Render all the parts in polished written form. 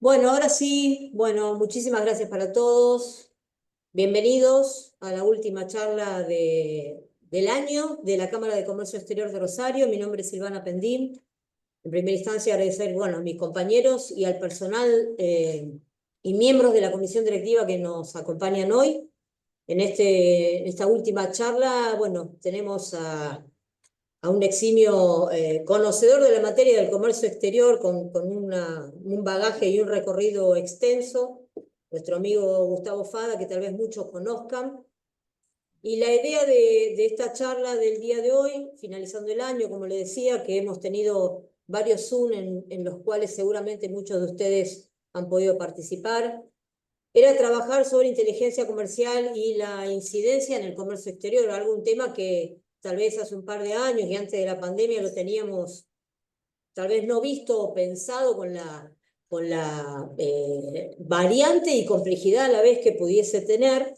Bueno, ahora sí, bueno, muchísimas gracias para todos. Bienvenidos a la última charla del año de la Cámara de Comercio Exterior de Rosario. Mi nombre es Silvana Pendín. En primera instancia, agradecer, bueno, a mis compañeros y al personal y miembros de la comisión directiva que nos acompañan hoy. En esta última charla, bueno, tenemos a un eximio conocedor de la materia del comercio exterior con un bagaje y un recorrido extenso, nuestro amigo Gustavo Fada, que tal vez muchos conozcan. Y la idea de esta charla del día de hoy, finalizando el año, como le decía, que hemos tenido varios Zoom en los cuales seguramente muchos de ustedes han podido participar, era trabajar sobre inteligencia comercial y la incidencia en el comercio exterior, algún tema que tal vez hace un par de años y antes de la pandemia lo teníamos tal vez no visto o pensado con la variante y complejidad a la vez que pudiese tener.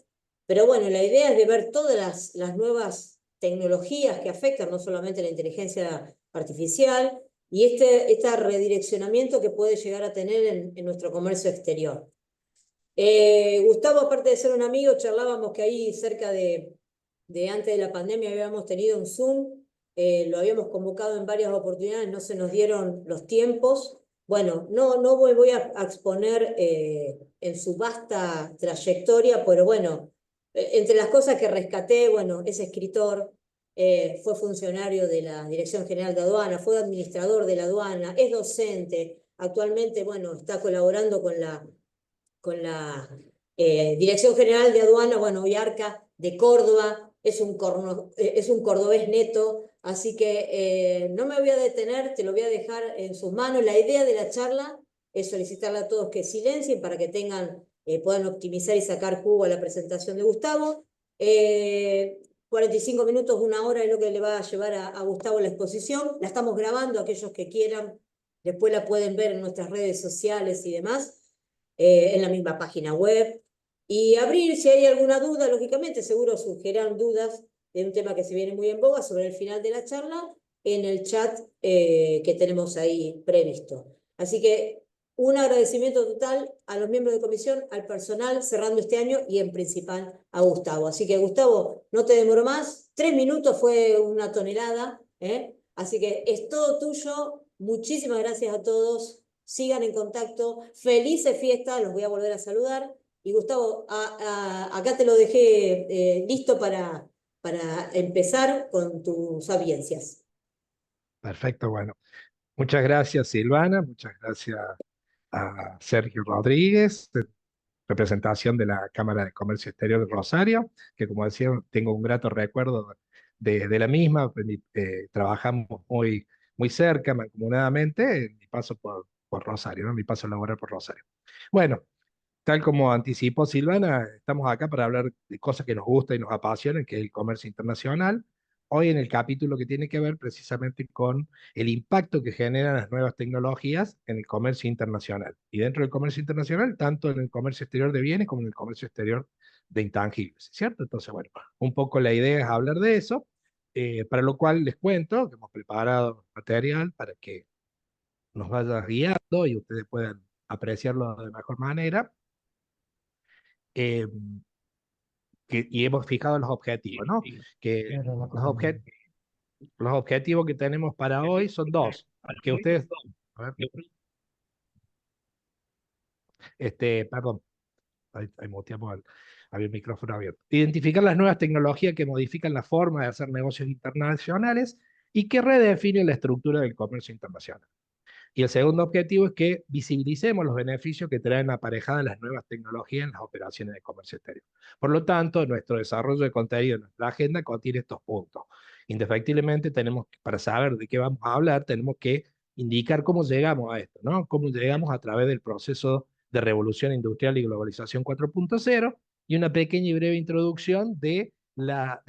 Pero bueno, la idea es de ver todas las nuevas tecnologías que afectan no solamente la inteligencia artificial y este redireccionamiento que puede llegar a tener en nuestro comercio exterior. Gustavo, aparte de ser un amigo, charlábamos que ahí cerca de antes de la pandemia habíamos tenido un Zoom, lo habíamos convocado en varias oportunidades, no se nos dieron los tiempos. Bueno, no voy a exponer en su vasta trayectoria, pero bueno, entre las cosas que rescaté, bueno, es escritor, fue funcionario de la Dirección General de Aduana, fue administrador de la aduana, es docente, actualmente, bueno, está colaborando con la Dirección General de Aduana, bueno, y Arca de Córdoba, es un cordobés neto, así que no me voy a detener, te lo voy a dejar en sus manos. La idea de la charla es solicitarle a todos que silencien para que puedan optimizar y sacar jugo a la presentación de Gustavo. 45 minutos, una hora es lo que le va a llevar a Gustavo la exposición. La estamos grabando, aquellos que quieran, después la pueden ver en nuestras redes sociales y demás en la misma página web. Y abrir, si hay alguna duda, lógicamente, seguro surgirán dudas de un tema que se viene muy en boga sobre el final de la charla en el chat que tenemos ahí previsto. Así que un agradecimiento total a los miembros de comisión, al personal cerrando este año y en principal a Gustavo. Así que Gustavo, no te demoro más, 3 minutos fue una tonelada, ¿eh? Así que es todo tuyo. Muchísimas gracias a todos. Sigan en contacto. Felices fiestas, los voy a volver a saludar. Y Gustavo, acá te lo dejé listo para empezar con tus audiencias. Perfecto, bueno. Muchas gracias, Silvana. Muchas gracias a Sergio Rodríguez, de representación de la Cámara de Comercio Exterior de Rosario, que como decía, tengo un grato recuerdo de la misma. Trabajamos muy cerca, mancomunadamente, en mi paso por Rosario, ¿no? Mi paso laboral por Rosario. Bueno, tal como anticipó Silvana, estamos acá para hablar de cosas que nos gustan y nos apasionan, que es el comercio internacional. Hoy en el capítulo que tiene que ver precisamente con el impacto que generan las nuevas tecnologías en el comercio internacional. Y dentro del comercio internacional, tanto en el comercio exterior de bienes como en el comercio exterior de intangibles, ¿cierto? Entonces, bueno, un poco la idea es hablar de eso, para lo cual les cuento que hemos preparado material para que nos vaya guiando y ustedes puedan apreciarlo de mejor manera. eh, y hemos fijado los objetivos, ¿no? Que los objetivos que tenemos para hoy son dos, que ustedes, a ver, perdón, ahí muteamos había el micrófono abierto. Identificar las nuevas tecnologías que modifican la forma de hacer negocios internacionales y que redefinen la estructura del comercio internacional. Y el segundo objetivo es que visibilicemos los beneficios que traen aparejadas las nuevas tecnologías en las operaciones de comercio exterior. Por lo tanto, nuestro desarrollo de contenido, nuestra agenda contiene estos puntos. Indefectiblemente, para saber de qué vamos a hablar, tenemos que indicar cómo llegamos a esto, ¿no? Cómo llegamos a través del proceso de revolución industrial y globalización 4.0 y una pequeña y breve introducción de la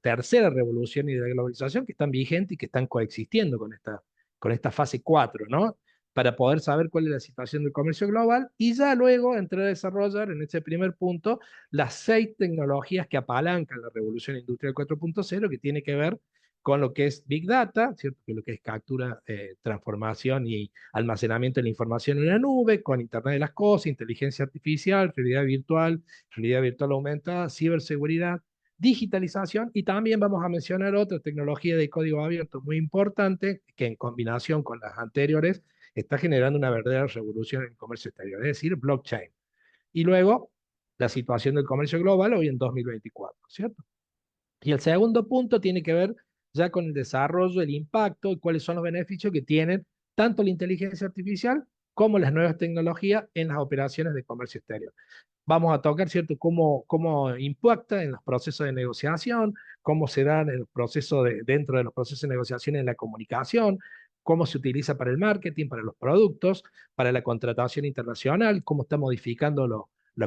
tercera revolución y de la globalización que están vigentes y que están coexistiendo con esta fase 4, ¿no? Para poder saber cuál es la situación del comercio global y ya luego entrar a desarrollar en este primer punto las 6 tecnologías que apalancan la revolución industrial 4.0, que tiene que ver con lo que es Big Data, ¿cierto? Que es lo que es captura, transformación y almacenamiento de la información en la nube, con Internet de las Cosas, inteligencia artificial, realidad virtual aumentada, ciberseguridad, digitalización, y también vamos a mencionar otra tecnología de código abierto muy importante que en combinación con las anteriores está generando una verdadera revolución en el comercio exterior, es decir, blockchain. Y luego, la situación del comercio global hoy en 2024, ¿cierto? Y el segundo punto tiene que ver ya con el desarrollo, el impacto y cuáles son los beneficios que tienen tanto la inteligencia artificial como las nuevas tecnologías en las operaciones de comercio exterior. Vamos a tocar, ¿cierto?, cómo impacta en los procesos de negociación, cómo se dan en el proceso dentro de los procesos de negociación en la comunicación, cómo se utiliza para el marketing, para los productos, para la contratación internacional, cómo está modificando los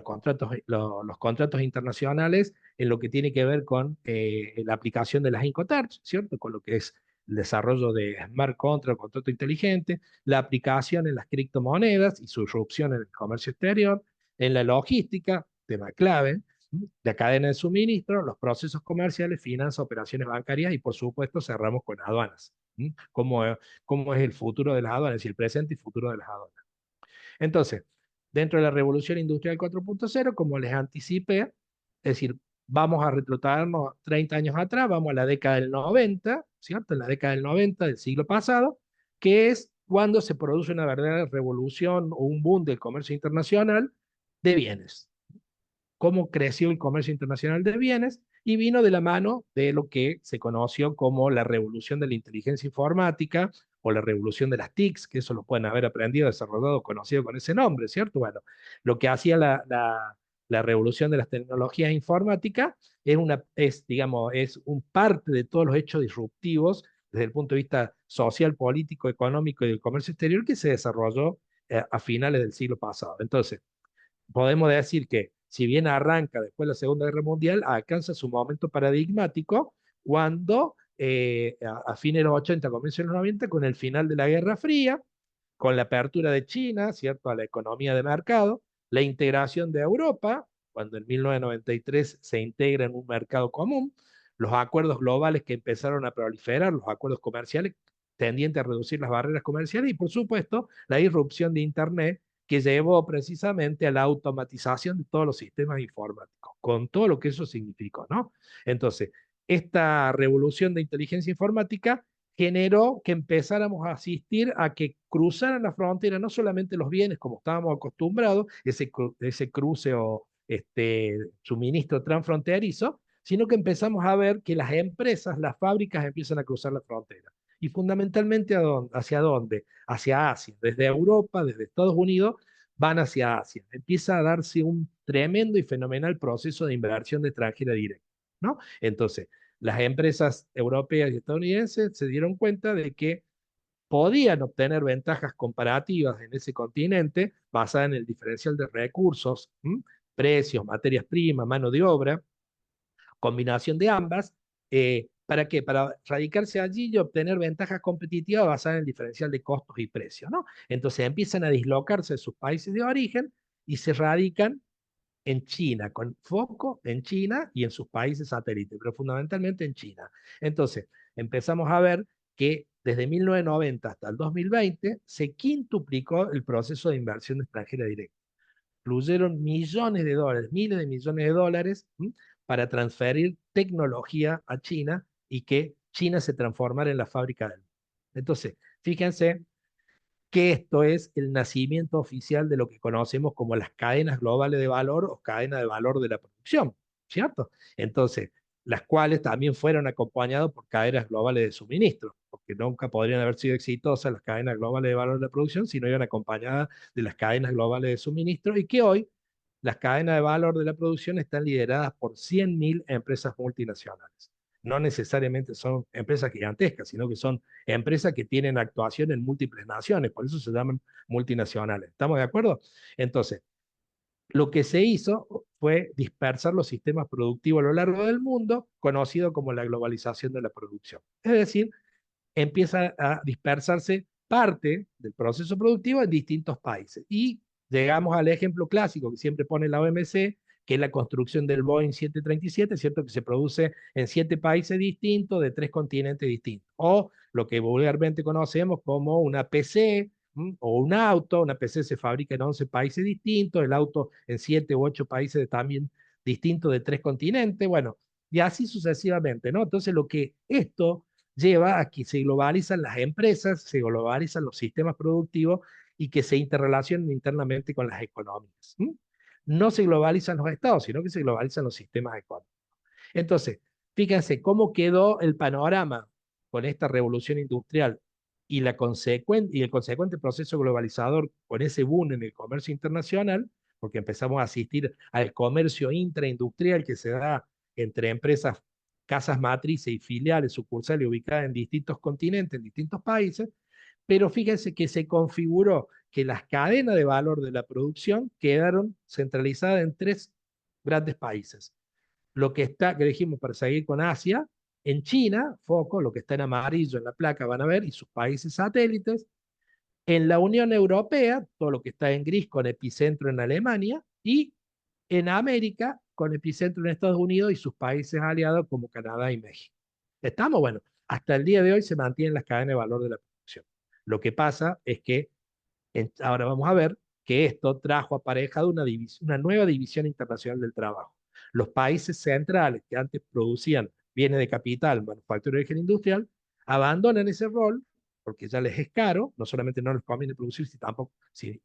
contratos internacionales en lo que tiene que ver con la aplicación de las Incoterms, ¿cierto? Con lo que es el desarrollo de smart contract, contrato inteligente, la aplicación en las criptomonedas y su irrupción en el comercio exterior, en la logística, tema clave, la cadena de suministro, los procesos comerciales, finanzas, operaciones bancarias y por supuesto cerramos con aduanas. ¿Cómo es el futuro de las aduanas? Y el presente y futuro de las aduanas. Entonces, dentro de la revolución industrial 4.0, como les anticipé, es decir, vamos a retrotraernos 30 años atrás, vamos a la década del 90, ¿cierto? En la década del 90 del siglo pasado, que es cuando se produce una verdadera revolución o un boom del comercio internacional de bienes. Cómo creció el comercio internacional de bienes y vino de la mano de lo que se conoció como la revolución de la inteligencia informática o la revolución de las TICs, que eso lo pueden haber aprendido, desarrollado, conocido con ese nombre, ¿cierto? Bueno, lo que hacía la revolución de las tecnologías informáticas digamos, es un parte de todos los hechos disruptivos desde el punto de vista social, político, económico y del comercio exterior que se desarrolló a finales del siglo pasado. Entonces, podemos decir que si bien arranca después de la Segunda Guerra Mundial, alcanza su momento paradigmático cuando a fines de los 80, comienzos de los 90, con el final de la Guerra Fría, con la apertura de China, ¿cierto?, a la economía de mercado, la integración de Europa, cuando en 1993 se integra en un mercado común, los acuerdos globales que empezaron a proliferar, los acuerdos comerciales tendientes a reducir las barreras comerciales y, por supuesto, la irrupción de Internet que llevó precisamente a la automatización de todos los sistemas informáticos, con todo lo que eso significó, ¿no? Entonces, esta revolución de inteligencia informática generó que empezáramos a asistir a que cruzaran la frontera no solamente los bienes como estábamos acostumbrados, ese cruce o suministro transfronterizo, sino que empezamos a ver que las empresas, las fábricas empiezan a cruzar la frontera. Y fundamentalmente ¿hacia dónde? Hacia Asia. Desde Europa, desde Estados Unidos, van hacia Asia. Empieza a darse un tremendo y fenomenal proceso de inversión de extranjera directa, ¿no? Entonces, las empresas europeas y estadounidenses se dieron cuenta de que podían obtener ventajas comparativas en ese continente basadas en el diferencial de recursos, precios, materias primas, mano de obra, combinación de ambas. ¿Para qué? Para radicarse allí y obtener ventajas competitivas basadas en el diferencial de costos y precios, ¿no? Entonces empiezan a dislocarse de sus países de origen y se radican en China, con foco en China y en sus países satélites, pero fundamentalmente en China. Entonces, empezamos a ver que desde 1990 hasta el 2020 se quintuplicó el proceso de inversión extranjera directa. Fluyeron millones de dólares, miles de millones de dólares, para transferir tecnología a China y que China se transformara en la fábrica del mundo. Entonces, fíjense que esto es el nacimiento oficial de lo que conocemos como las cadenas globales de valor o cadena de valor de la producción, ¿cierto? Entonces, las cuales también fueron acompañadas por cadenas globales de suministro, porque nunca podrían haber sido exitosas las cadenas globales de valor de la producción si no iban acompañadas de las cadenas globales de suministro y que hoy las cadenas de valor de la producción están lideradas por 100.000 empresas multinacionales. No necesariamente son empresas gigantescas, sino que son empresas que tienen actuación en múltiples naciones, por eso se llaman multinacionales. ¿Estamos de acuerdo? Entonces, lo que se hizo fue dispersar los sistemas productivos a lo largo del mundo, conocido como la globalización de la producción. Es decir, empieza a dispersarse parte del proceso productivo en distintos países. Y llegamos al ejemplo clásico que siempre pone la OMC, que es la construcción del Boeing 737, ¿cierto? Que se produce en 7 países distintos, de 3 continentes distintos. O lo que vulgarmente conocemos como una PC, o un auto. Una PC se fabrica en 11 países distintos, el auto en 7 u 8 países también distintos de 3 continentes, bueno, y así sucesivamente, ¿no? Entonces, lo que esto lleva a que se globalizan las empresas, se globalizan los sistemas productivos y que se interrelacionen internamente con las economías. No se globalizan los estados, sino que se globalizan los sistemas económicos. Entonces, fíjense cómo quedó el panorama con esta revolución industrial y el consecuente proceso globalizador con ese boom en el comercio internacional, porque empezamos a asistir al comercio intraindustrial que se da entre empresas, casas matrices y filiales, sucursales ubicadas en distintos continentes, en distintos países, pero fíjense que se configuró que las cadenas de valor de la producción quedaron centralizadas en 3 grandes países. Lo que está, que dijimos para seguir con Asia, en China, foco, lo que está en amarillo en la placa van a ver, y sus países satélites. En la Unión Europea, todo lo que está en gris con epicentro en Alemania, y en América con epicentro en Estados Unidos y sus países aliados como Canadá y México. ¿Estamos? Bueno, hasta el día de hoy se mantienen las cadenas de valor de la producción. Lo que pasa es que ahora vamos a ver que esto trajo aparejado una nueva división internacional del trabajo. Los países centrales que antes producían bienes de capital, manufactura y origen industrial, abandonan ese rol porque ya les es caro, no solamente no les conviene producir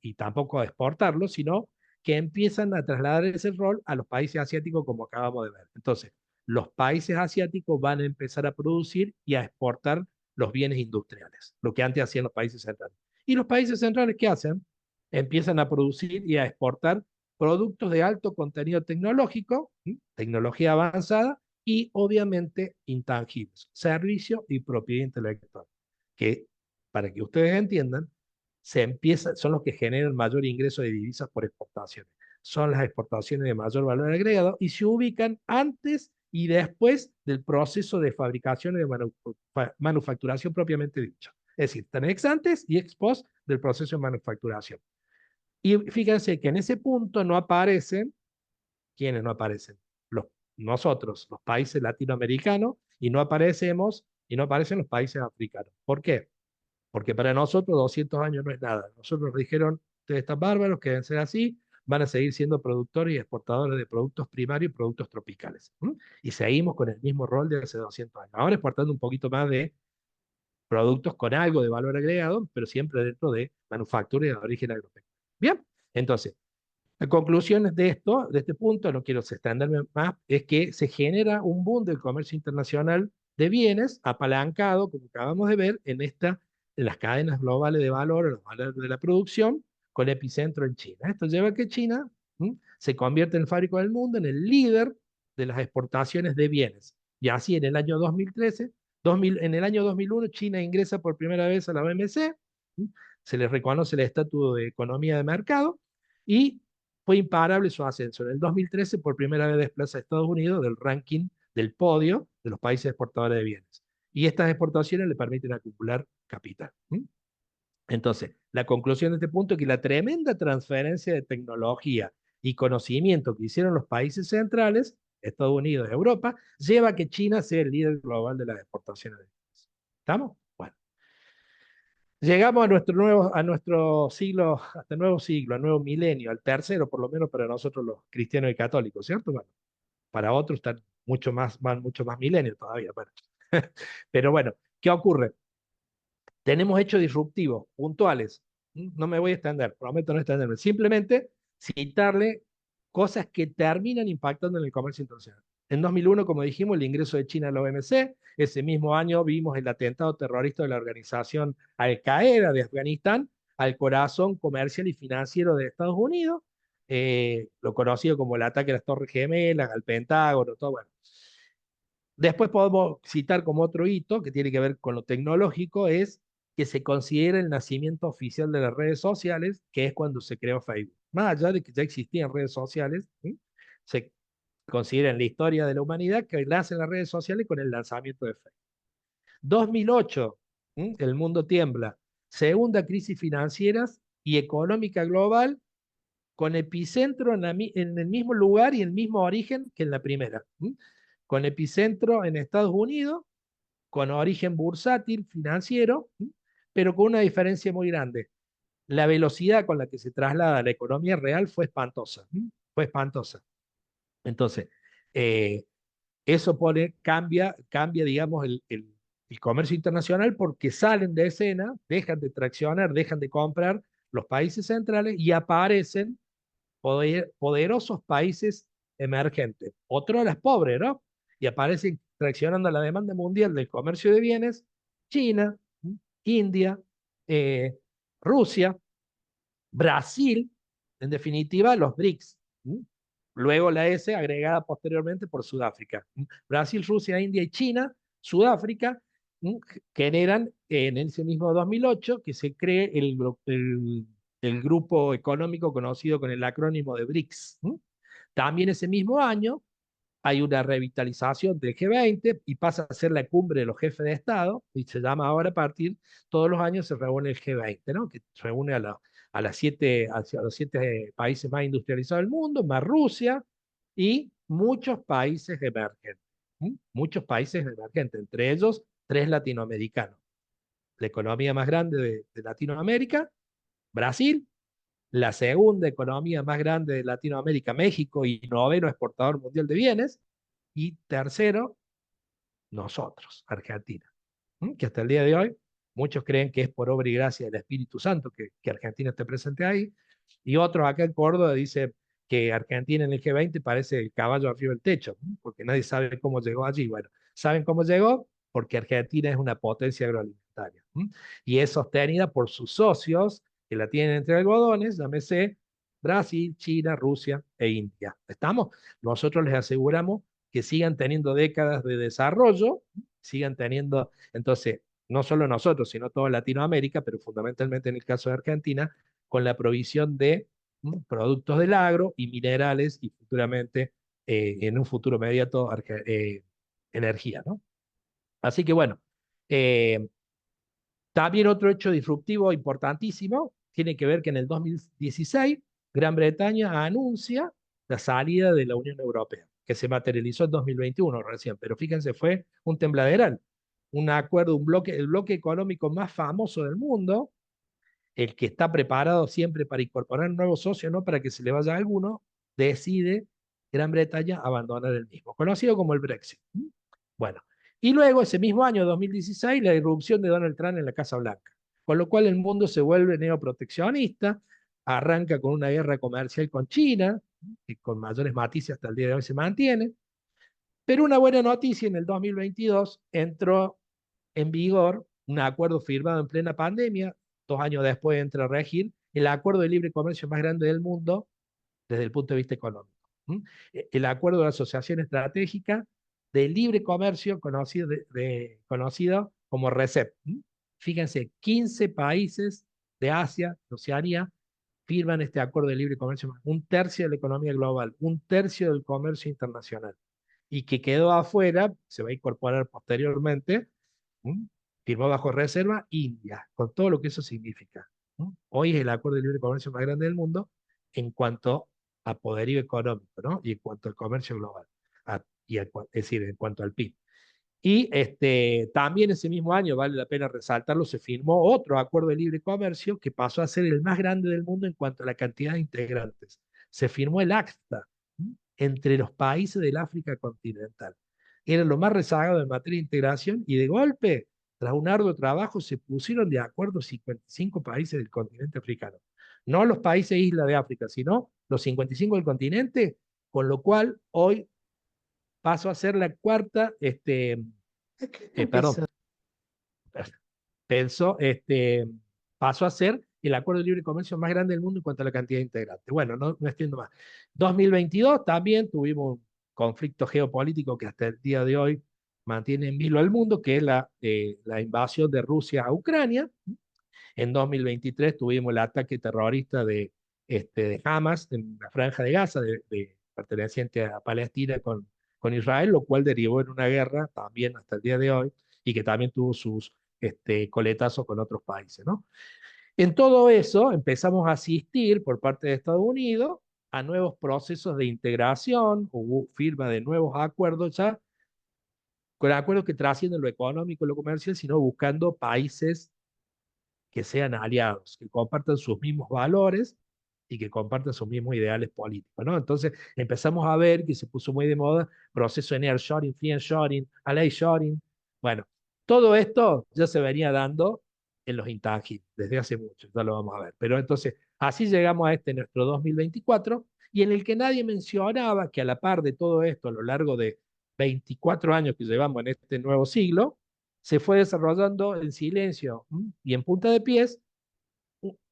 y tampoco exportarlo, sino que empiezan a trasladar ese rol a los países asiáticos como acabamos de ver. Entonces, los países asiáticos van a empezar a producir y a exportar los bienes industriales, lo que antes hacían los países centrales. ¿Y los países centrales qué hacen? Empiezan a producir y a exportar productos de alto contenido tecnológico, tecnología avanzada y obviamente intangibles, servicio y propiedad intelectual, que para que ustedes entiendan, son los que generan mayor ingreso de divisas por exportaciones. Son las exportaciones de mayor valor agregado y se ubican antes y después del proceso de fabricación y de manufacturación propiamente dicho. Es decir, están ex antes y ex post del proceso de manufacturación. Y fíjense que en ese punto no aparecen, ¿quiénes no aparecen? Nosotros, los países latinoamericanos, y no aparecen los países africanos. ¿Por qué? Porque para nosotros 200 años no es nada. Nosotros nos dijeron, ustedes están bárbaros, que deben ser así, van a seguir siendo productores y exportadores de productos primarios y productos tropicales. Y seguimos con el mismo rol de hace 200 años. Ahora exportando un poquito más de productos con algo de valor agregado, pero siempre dentro de manufactura y de origen agropecuario. Bien, entonces, la conclusión de esto, de este punto, no quiero extenderme más, es que se genera un boom del comercio internacional de bienes apalancado, como acabamos de ver, en las cadenas globales de valor, en los valores de la producción, con epicentro en China. Esto lleva a que China se convierte en el fábrico del mundo, en el líder de las exportaciones de bienes. Y así en el año 2013, en el año 2001, China ingresa por primera vez a la OMC, se le reconoce el estatus de economía de mercado y fue imparable su ascenso. En el 2013, por primera vez desplaza a Estados Unidos del ranking del podio de los países exportadores de bienes. Y estas exportaciones le permiten acumular capital. Entonces, la conclusión de este punto es que la tremenda transferencia de tecnología y conocimiento que hicieron los países centrales, Estados Unidos y Europa, lleva a que China sea el líder global de las exportaciones de bienes. ¿Estamos? Bueno. Llegamos a nuestro siglo, hasta el nuevo siglo, al nuevo milenio, al tercero, por lo menos para nosotros los cristianos y católicos, ¿cierto? Bueno, para otros están van mucho más milenios todavía. Bueno. Pero bueno, ¿qué ocurre? Tenemos hechos disruptivos, puntuales. No me voy a extender, prometo no extenderme. Simplemente citarle cosas que terminan impactando en el comercio internacional. En 2001, como dijimos, el ingreso de China a la OMC. Ese mismo año vimos el atentado terrorista de la organización Al-Qaeda de Afganistán al corazón comercial y financiero de Estados Unidos, lo conocido como el ataque a las Torres Gemelas, al Pentágono, todo bueno. Después podemos citar como otro hito que tiene que ver con lo tecnológico, es que se considera el nacimiento oficial de las redes sociales, que es cuando se creó Facebook. Más allá de que ya existían redes sociales, se considera en la historia de la humanidad que nacen las redes sociales con el lanzamiento de Facebook. 2008, el mundo tiembla. Segunda crisis financiera y económica global con epicentro en el mismo lugar y el mismo origen que en la primera. Con epicentro en Estados Unidos, con origen bursátil, financiero, pero con una diferencia muy grande. La velocidad con la que se traslada la economía real fue espantosa. Fue espantosa. Entonces, eh, eso cambia, digamos, el comercio internacional porque salen de escena, dejan de traccionar, dejan de comprar los países centrales y aparecen poderosos países emergentes, otros de las pobres, ¿no? Y aparecen traccionando la demanda mundial del comercio de bienes, China, India, eh, Rusia, Brasil, en definitiva, los BRICS. Luego la S agregada posteriormente por Sudáfrica. Brasil, Rusia, India y China, Sudáfrica, generan en ese mismo 2008 que se cree el grupo económico conocido con el acrónimo de BRICS. También ese mismo año hay una revitalización del G20 y pasa a ser la cumbre de los jefes de Estado, y se llama ahora a partir, todos los años se reúne el G20, ¿no? Que reúne a los 7 países más industrializados del mundo, más Rusia y muchos países emergentes, muchos países emergentes, entre ellos 3 latinoamericanos. La economía más grande de Latinoamérica, Brasil, la segunda economía más grande de Latinoamérica, México, y noveno exportador mundial de bienes, y tercero, nosotros, Argentina, que hasta el día de hoy muchos creen que es por obra y gracia del Espíritu Santo que Argentina esté presente ahí, y otros acá en Córdoba dicen que Argentina en el G20 parece el caballo arriba del techo, porque nadie sabe cómo llegó allí. Bueno, ¿saben cómo llegó? Porque Argentina es una potencia agroalimentaria, y es sostenida por sus socios que la tienen entre algodones, llámese Brasil, China, Rusia e India. ¿Estamos? Nosotros les aseguramos que sigan teniendo décadas de desarrollo, sigan teniendo, entonces, no solo nosotros, sino toda Latinoamérica, pero fundamentalmente en el caso de Argentina, con la provisión de productos del agro y minerales y futuramente, en un futuro inmediato, energía, ¿no? Así que bueno, eh, también otro hecho disruptivo importantísimo tiene que ver que en el 2016 Gran Bretaña anuncia la salida de la Unión Europea, que se materializó en 2021 recién, pero fíjense, fue un tembladeral, un acuerdo, el bloque económico más famoso del mundo, el que está preparado siempre para incorporar nuevos socios, no para que se le vaya a alguno, decide Gran Bretaña abandonar el mismo, conocido como el Brexit. Bueno, y luego ese mismo año, 2016, la irrupción de Donald Trump en la Casa Blanca, con lo cual el mundo se vuelve neoproteccionista, arranca con una guerra comercial con China, que con mayores matices hasta el día de hoy se mantiene, pero una buena noticia: en el 2022 entró en vigor un acuerdo firmado en plena pandemia, 2 años después entra a regir el acuerdo de libre comercio más grande del mundo desde el punto de vista económico. El acuerdo de asociación estratégica de libre comercio conocido como RCEP. Fíjense, 15 países de Asia, de Oceanía, firman este acuerdo de libre comercio, un tercio de la economía global, un tercio del comercio internacional, y que quedó afuera, se va a incorporar posteriormente, ¿m? Firmó bajo reserva India, con todo lo que eso significa. Hoy es el acuerdo de libre comercio más grande del mundo en cuanto a poderío económico, ¿no? Y en cuanto al comercio global, es decir, en cuanto al PIB. Y también ese mismo año, vale la pena resaltarlo, se firmó otro acuerdo de libre comercio que pasó a ser el más grande del mundo en cuanto a la cantidad de integrantes. Se firmó el ACTA entre los países del África continental. Era lo más rezagado en materia de integración, y de golpe, tras un arduo trabajo, se pusieron de acuerdo 55 países del continente africano. No los países isla de África, sino los 55 del continente, con lo cual hoy pasó a ser la cuarta, perdón, pensó, pasó a ser el acuerdo de libre comercio más grande del mundo en cuanto a la cantidad de integrantes. Bueno, no extiendo más. 2022 también tuvimos un conflicto geopolítico que hasta el día de hoy mantiene en vilo al mundo, que es la invasión de Rusia a Ucrania. En 2023 tuvimos el ataque terrorista de Hamas en la Franja de Gaza, perteneciente a Palestina con Israel, lo cual derivó en una guerra también hasta el día de hoy, y que también tuvo sus coletazos con otros países, ¿no? En todo eso empezamos a asistir por parte de Estados Unidos a nuevos procesos de integración, hubo firma de nuevos acuerdos ya, con acuerdos que trascienden lo económico y lo comercial, sino buscando países que sean aliados, que compartan sus mismos valores y que compartan sus mismos ideales políticos, ¿no? Entonces empezamos a ver que se puso muy de moda proceso de nearshoring, friendshoring, ally-shoring. Bueno, todo esto ya se venía dando en los intangibles desde hace mucho, ya lo vamos a ver. Pero entonces, así llegamos a este nuestro 2024 y en el que nadie mencionaba que a la par de todo esto, a lo largo de 24 años que llevamos en este nuevo siglo, se fue desarrollando en silencio y en punta de pies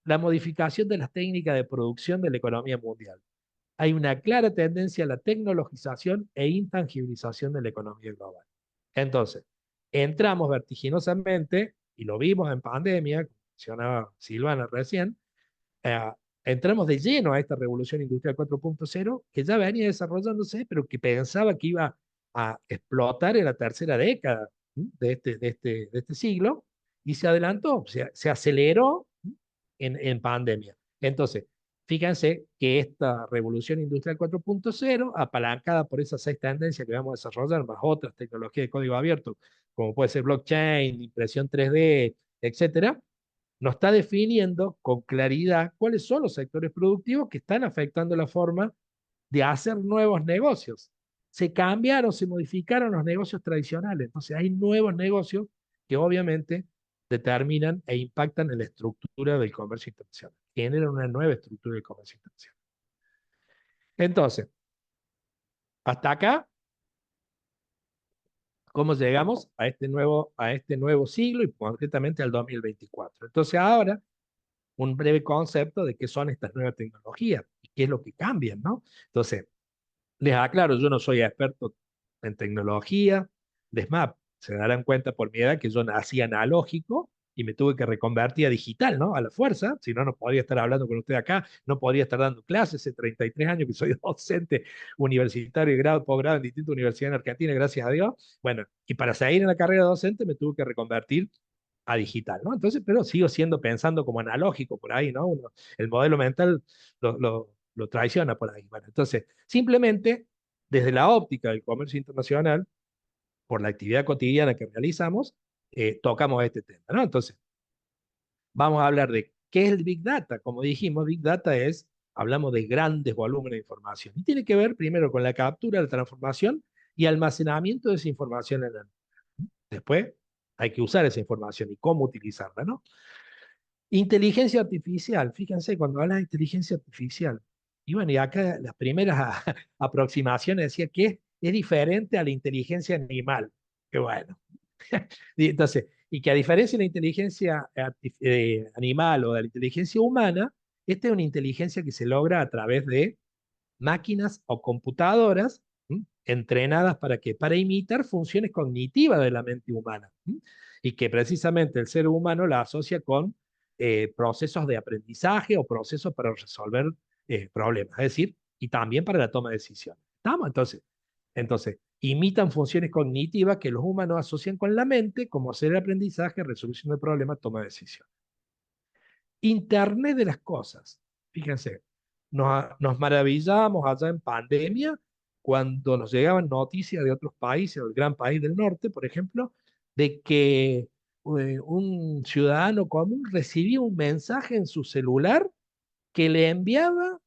la modificación de las técnicas de producción de la economía mundial. Hay una clara tendencia a la tecnologización e intangibilización de la economía global. Entonces, entramos vertiginosamente, y lo vimos en pandemia, como mencionaba Silvana recién, eh, entramos de lleno a esta revolución industrial 4.0 que ya venía desarrollándose, pero que pensaba que iba a explotar en la tercera década de este siglo, y se adelantó, se aceleró en pandemia. Entonces, fíjense que esta revolución industrial 4.0, apalancada por esas 6 tendencias que vamos a desarrollar, más otras tecnologías de código abierto, como puede ser blockchain, impresión 3D, etcétera, nos está definiendo con claridad cuáles son los sectores productivos que están afectando la forma de hacer nuevos negocios. Se cambiaron, se modificaron los negocios tradicionales. Entonces hay nuevos negocios que obviamente determinan e impactan en la estructura del comercio internacional. Generan una nueva estructura del comercio internacional. Entonces, hasta acá, ¿cómo llegamos a este nuevo siglo y concretamente al 2024? Entonces ahora un breve concepto de qué son estas nuevas tecnologías y qué es lo que cambian, ¿no? Entonces, les aclaro, yo no soy experto en tecnología, es más, se darán cuenta por mi edad que yo nací analógico y me tuve que reconvertir a digital, ¿no? A la fuerza, si no, no podría estar hablando con usted acá, no podría estar dando clases hace 33 años que soy docente universitario y grado, posgrado en distintas universidades en Argentina, gracias a Dios. Bueno, y para seguir en la carrera docente me tuve que reconvertir a digital, ¿no? Entonces, pero sigo siendo pensando como analógico por ahí, ¿no? El modelo mental lo traiciona por ahí. Bueno, entonces, simplemente desde la óptica del comercio internacional, por la actividad cotidiana que realizamos, tocamos este tema, ¿no? Entonces, vamos a hablar de qué es el Big Data. Como dijimos, Big Data hablamos de grandes volúmenes de información y tiene que ver primero con la captura, la transformación y almacenamiento de esa información en la nube. Después hay que usar esa información y cómo utilizarla, ¿no? Inteligencia artificial, fíjense, cuando habla de inteligencia artificial, y bueno, y acá las primeras aproximaciones decía que es diferente a la inteligencia animal, que bueno, y entonces, y que a diferencia de la inteligencia animal o de la inteligencia humana, esta es una inteligencia que se logra a través de máquinas o computadoras entrenadas para qué? Para imitar funciones cognitivas de la mente humana. Y que precisamente el ser humano la asocia con procesos de aprendizaje o procesos para resolver problemas, es decir, y también para la toma de decisiones. ¿Estamos? Entonces, imitan funciones cognitivas que los humanos asocian con la mente, como hacer el aprendizaje, resolución de problemas, toma de decisiones. Internet de las cosas. Fíjense, nos maravillábamos allá en pandemia cuando nos llegaban noticias de otros países, del gran país del norte, por ejemplo, de que un ciudadano común recibía un mensaje en su celular que le enviaba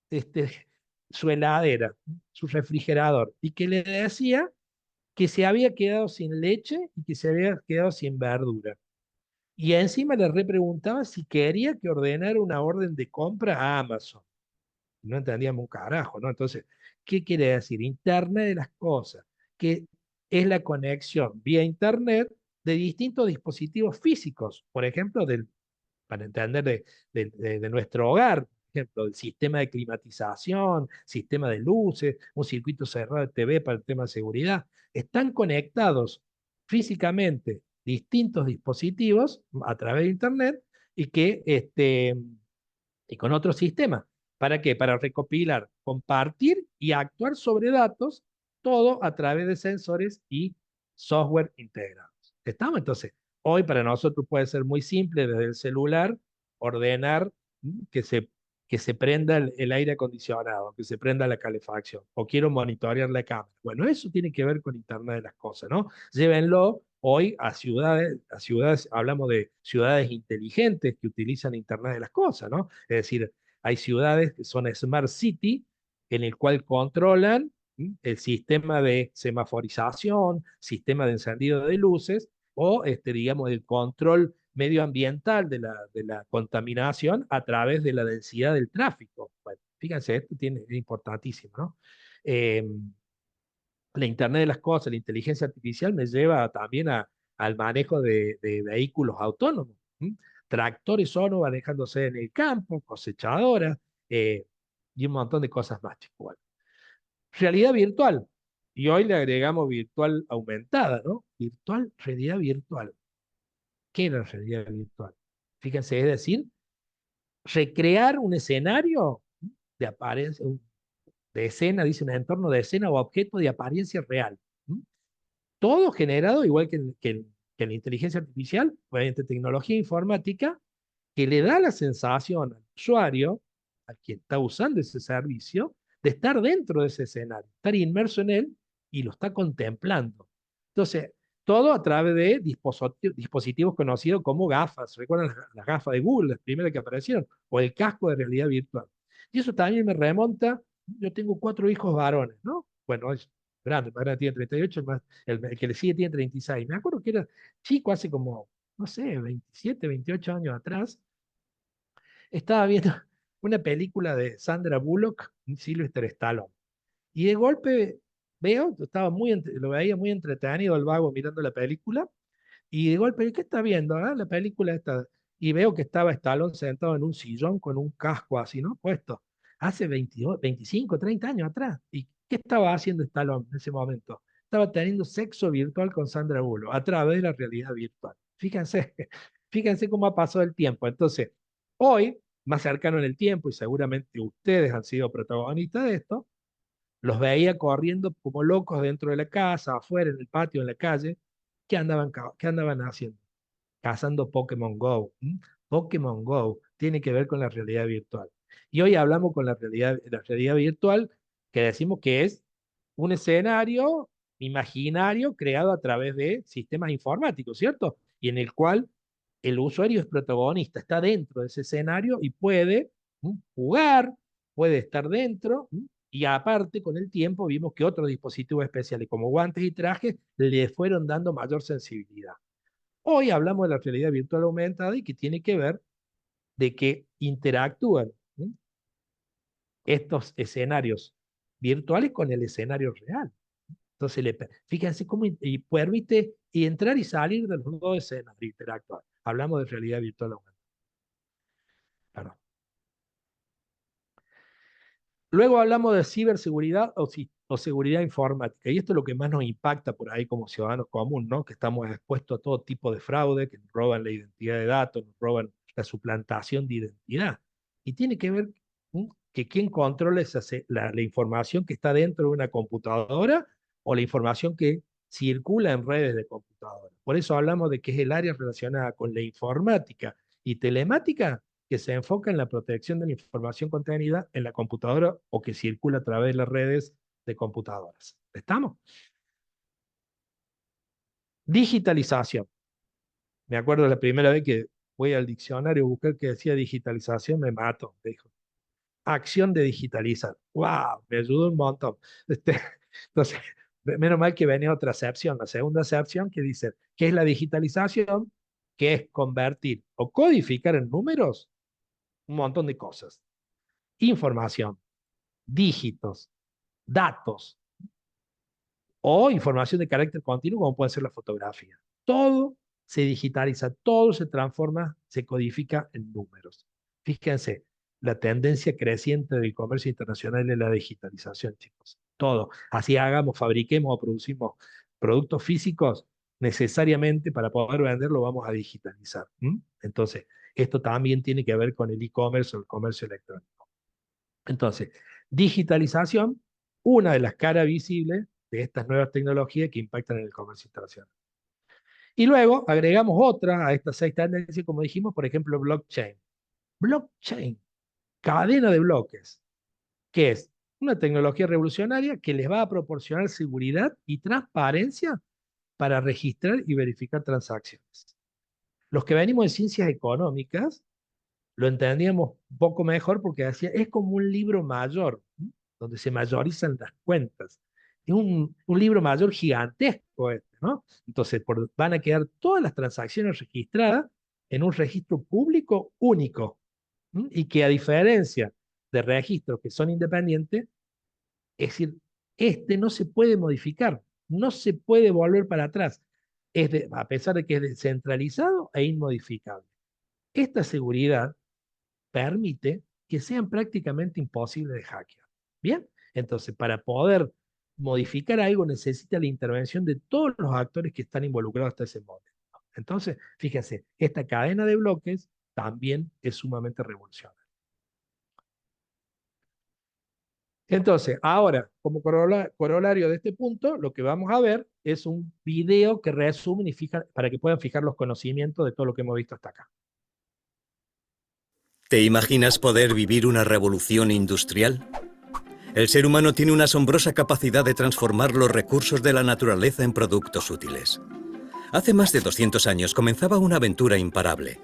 este, su heladera, su refrigerador, y que le decía que se había quedado sin leche y que se había quedado sin verdura. Y encima le repreguntaba si quería que ordenara una orden de compra a Amazon. No entendíamos un carajo, ¿no? Entonces, ¿qué quiere decir? Internet de las cosas, que es la conexión vía Internet de distintos dispositivos físicos, por ejemplo, para entender de nuestro hogar, por ejemplo, el sistema de climatización, sistema de luces, un circuito cerrado de TV para el tema de seguridad, están conectados físicamente distintos dispositivos a través de Internet y y con otros sistemas. ¿Para qué? Para recopilar, compartir y actuar sobre datos, todo a través de sensores y software integrados. ¿Estamos? Entonces, hoy para nosotros puede ser muy simple desde el celular ordenar que se prenda el aire acondicionado, que se prenda la calefacción, o quiero monitorear la cámara. Bueno, eso tiene que ver con Internet de las cosas, ¿no? Llévenlo hoy a ciudades, hablamos de ciudades inteligentes que utilizan Internet de las cosas, ¿no? Es decir, hay ciudades que son Smart City, en el cual controlan el sistema de semaforización, sistema de encendido de luces, o digamos, el control medioambiental de la contaminación a través de la densidad del tráfico. Bueno, fíjense, esto es importantísimo, ¿no? Eh, la Internet de las cosas, la inteligencia artificial me lleva también al manejo de vehículos autónomos, ¿m? Tractores solos manejándose en el campo, cosechadoras, eh, y un montón de cosas más, chicos. Bueno, realidad virtual. Y hoy le agregamos virtual aumentada, ¿no? Virtual, realidad virtual. ¿Qué es la realidad virtual? Fíjense, es decir, recrear un escenario de apariencia, de escena, dice un entorno de escena o objeto de apariencia real. ¿M? Todo generado igual que la inteligencia artificial, mediante tecnología informática, que le da la sensación al usuario, a quien está usando ese servicio, de estar dentro de ese escenario, estar inmerso en él y lo está contemplando. Entonces, todo a través de dispositivos conocidos como gafas. ¿Recuerdan las gafas de Google, las primeras que aparecieron? O el casco de realidad virtual. Y eso también me remonta, yo tengo 4 hijos varones, ¿no? Bueno, es grande, el más grande tiene 38, el que le sigue tiene 36. Me acuerdo que era chico hace como, no sé, 27, 28 años atrás, estaba viendo una película de Sandra Bullock y Sylvester Stallone. Y de golpe veo, lo veía muy entretenido el vago mirando la película, y de golpe, ¿qué está viendo? Ah, la película esta. Y veo que estaba Stallone sentado en un sillón con un casco así, ¿no? Puesto. Hace 22, 25, 30 años atrás. ¿Y qué estaba haciendo Stallone en ese momento? Estaba teniendo sexo virtual con Sandra Bullock a través de la realidad virtual. Fíjense, fíjense cómo ha pasado el tiempo. Entonces, hoy, más cercano en el tiempo, y seguramente ustedes han sido protagonistas de esto, los veía corriendo como locos dentro de la casa, afuera, en el patio, en la calle. Qué andaban haciendo? Cazando Pokémon Go. ¿M? Pokémon Go tiene que ver con la realidad virtual. Y hoy hablamos con la realidad virtual, que decimos que es un escenario imaginario creado a través de sistemas informáticos, ¿cierto? Y en el cual el usuario es protagonista, está dentro de ese escenario y puede jugar, puede estar dentro. Y aparte, con el tiempo, vimos que otros dispositivos especiales, como guantes y trajes, le fueron dando mayor sensibilidad. Hoy hablamos de la realidad virtual aumentada y que tiene que ver de que interactúan estos escenarios virtuales con el escenario real. Entonces, fíjense cómo y permite entrar y salir de los dos escenarios interactuar. Hablamos de realidad virtual aumentada. Claro. Luego hablamos de ciberseguridad o seguridad informática, y esto es lo que más nos impacta por ahí como ciudadanos comunes, ¿no? Que estamos expuestos a todo tipo de fraude, que nos roban la identidad de datos, nos roban la suplantación de identidad. Y tiene que ver que quién controla la información que está dentro de una computadora o la información que circula en redes de computadora. Por eso hablamos de que es el área relacionada con la informática y telemática que se enfoca en la protección de la información contenida en la computadora o que circula a través de las redes de computadoras. ¿Estamos? Digitalización. Me acuerdo la primera vez que voy al diccionario a buscar que decía digitalización, me mato, me dijo. Acción de digitalizar. ¡Wow! Me ayudó un montón. Este, entonces, menos mal que venía otra acepción, la segunda acepción que dice, ¿qué es la digitalización? Que es convertir o codificar en números un montón de cosas. Información, dígitos, datos o información de carácter continuo, como puede ser la fotografía. Todo se digitaliza, todo se transforma, se codifica en números. Fíjense, la tendencia creciente del comercio internacional es la digitalización, chicos. Todo. Así hagamos, fabriquemos o producimos productos físicos, necesariamente para poder venderlo vamos a digitalizar. Entonces, esto también tiene que ver con el e-commerce o el comercio electrónico. Entonces, digitalización, una de las caras visibles de estas nuevas tecnologías que impactan en el comercio internacional. Y luego agregamos otra a estas 6 tendencias, como dijimos, por ejemplo, blockchain. Blockchain, cadena de bloques, que es una tecnología revolucionaria que les va a proporcionar seguridad y transparencia para registrar y verificar transacciones. Los que venimos de ciencias económicas lo entendíamos un poco mejor porque decía, es como un libro mayor, ¿sí? Donde se mayorizan las cuentas. Es un libro mayor gigantesco este, ¿no? Entonces van a quedar todas las transacciones registradas en un registro público único, ¿sí? Y que a diferencia de registros que son independientes, es decir, este no se puede modificar, no se puede volver para atrás, a pesar de que es descentralizado e inmodificable. Esta seguridad permite que sean prácticamente imposibles de hackear. Bien, entonces para poder modificar algo necesita la intervención de todos los actores que están involucrados hasta ese momento. Entonces, fíjense, esta cadena de bloques también es sumamente revolucionaria. Entonces, ahora, como corolario de este punto, lo que vamos a ver es un video que resume y fija, para que puedan fijar los conocimientos de todo lo que hemos visto hasta acá. ¿Te imaginas poder vivir una revolución industrial? El ser humano tiene una asombrosa capacidad de transformar los recursos de la naturaleza en productos útiles. Hace más de 200 años comenzaba una aventura imparable.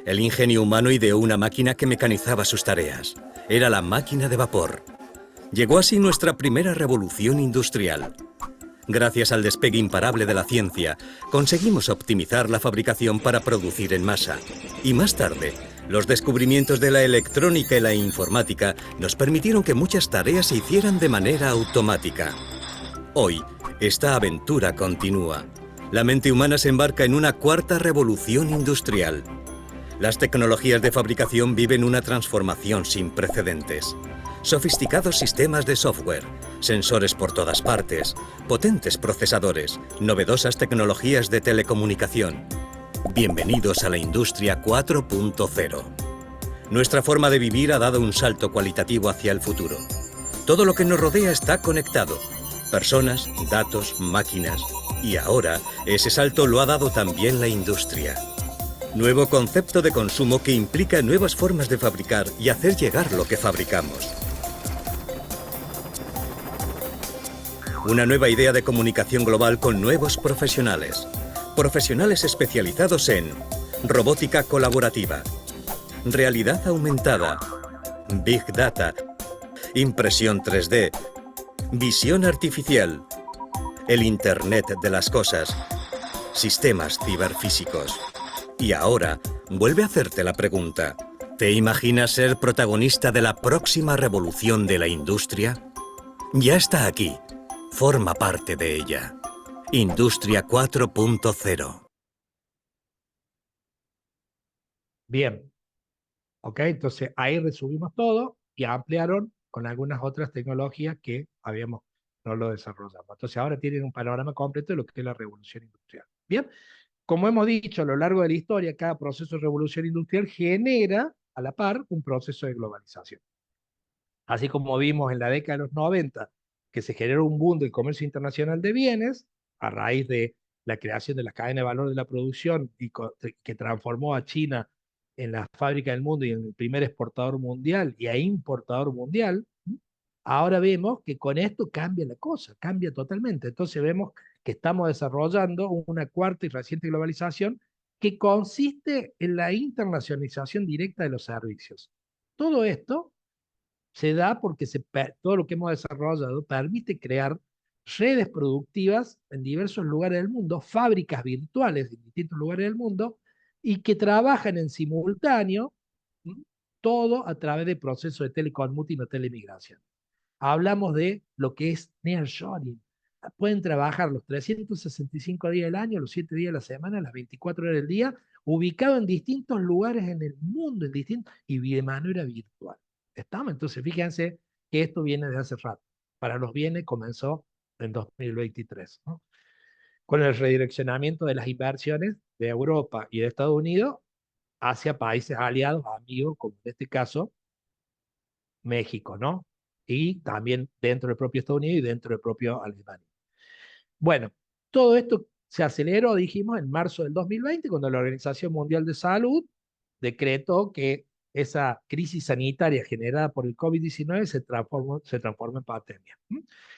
El ingenio humano ideó una máquina que mecanizaba sus tareas. Era la máquina de vapor. Llegó así nuestra primera revolución industrial. Gracias al despegue imparable de la ciencia, conseguimos optimizar la fabricación para producir en masa. Y más tarde, los descubrimientos de la electrónica y la informática nos permitieron que muchas tareas se hicieran de manera automática. Hoy, esta aventura continúa. La mente humana se embarca en una cuarta revolución industrial. Las tecnologías de fabricación viven una transformación sin precedentes. Sofisticados sistemas de software, sensores por todas partes, potentes procesadores, novedosas tecnologías de telecomunicación. Bienvenidos a la industria 4.0. Nuestra forma de vivir ha dado un salto cualitativo hacia el futuro. Todo lo que nos rodea está conectado. Personas, datos, máquinas. Y ahora, ese salto lo ha dado también la industria. Nuevo concepto de consumo que implica nuevas formas de fabricar y hacer llegar lo que fabricamos. Una nueva idea de comunicación global con nuevos profesionales. Profesionales especializados en robótica colaborativa, realidad aumentada, Big Data, impresión 3D, visión artificial, el Internet de las cosas, sistemas ciberfísicos. Y ahora, vuelve a hacerte la pregunta. ¿Te imaginas ser protagonista de la próxima revolución de la industria? Ya está aquí. Forma parte de ella. Industria 4.0. Bien, ok, entonces ahí resumimos todo y ampliaron con algunas otras tecnologías que no lo desarrollamos. Entonces ahora tienen un panorama completo de lo que es la revolución industrial. Bien, como hemos dicho a lo largo de la historia, cada proceso de revolución industrial genera a la par un proceso de globalización. Así como vimos en la década de los 90 que se generó un boom del comercio internacional de bienes a raíz de la creación de la cadena de valor de la producción y que transformó a China en la fábrica del mundo y en el primer exportador mundial y importador mundial. Ahora vemos que con esto cambia la cosa, cambia totalmente. Entonces vemos que estamos desarrollando una cuarta y reciente globalización que consiste en la internacionalización directa de los servicios. Todo esto se da porque todo lo que hemos desarrollado permite crear redes productivas en diversos lugares del mundo, fábricas virtuales en distintos lugares del mundo, y que trabajan en simultáneo, ¿m? Todo a través de procesos de telecommuting o telemigración. Hablamos de lo que es nearshoring. Pueden trabajar los 365 días del año, los 7 días de la semana, las 24 horas del día, ubicados en distintos lugares en el mundo, y de manera virtual. ¿Estamos? Entonces, fíjense que esto viene de hace rato. Para los bienes comenzó en 2023, ¿no? Con el redireccionamiento de las inversiones de Europa y de Estados Unidos hacia países aliados, amigos, como en este caso México, ¿no? Y también dentro del propio Estados Unidos y dentro del propio Alemania. Bueno, todo esto se aceleró, dijimos, en marzo del 2020, cuando la Organización Mundial de Salud decretó que esa crisis sanitaria generada por el COVID-19 se transforma en pandemia.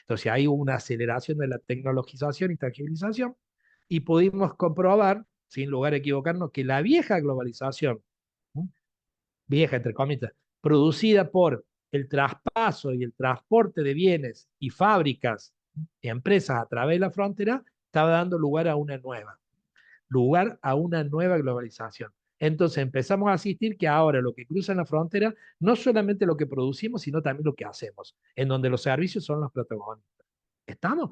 Entonces hay una aceleración de la tecnologización y tangibilización y pudimos comprobar, sin lugar a equivocarnos, que la vieja globalización, ¿m? Vieja entre comillas, producida por el traspaso y el transporte de bienes y fábricas y empresas a través de la frontera, estaba dando lugar a una nueva globalización. Entonces empezamos a asistir que ahora lo que cruza en la frontera no solamente lo que producimos, sino también lo que hacemos, en donde los servicios son los protagonistas. ¿Estamos?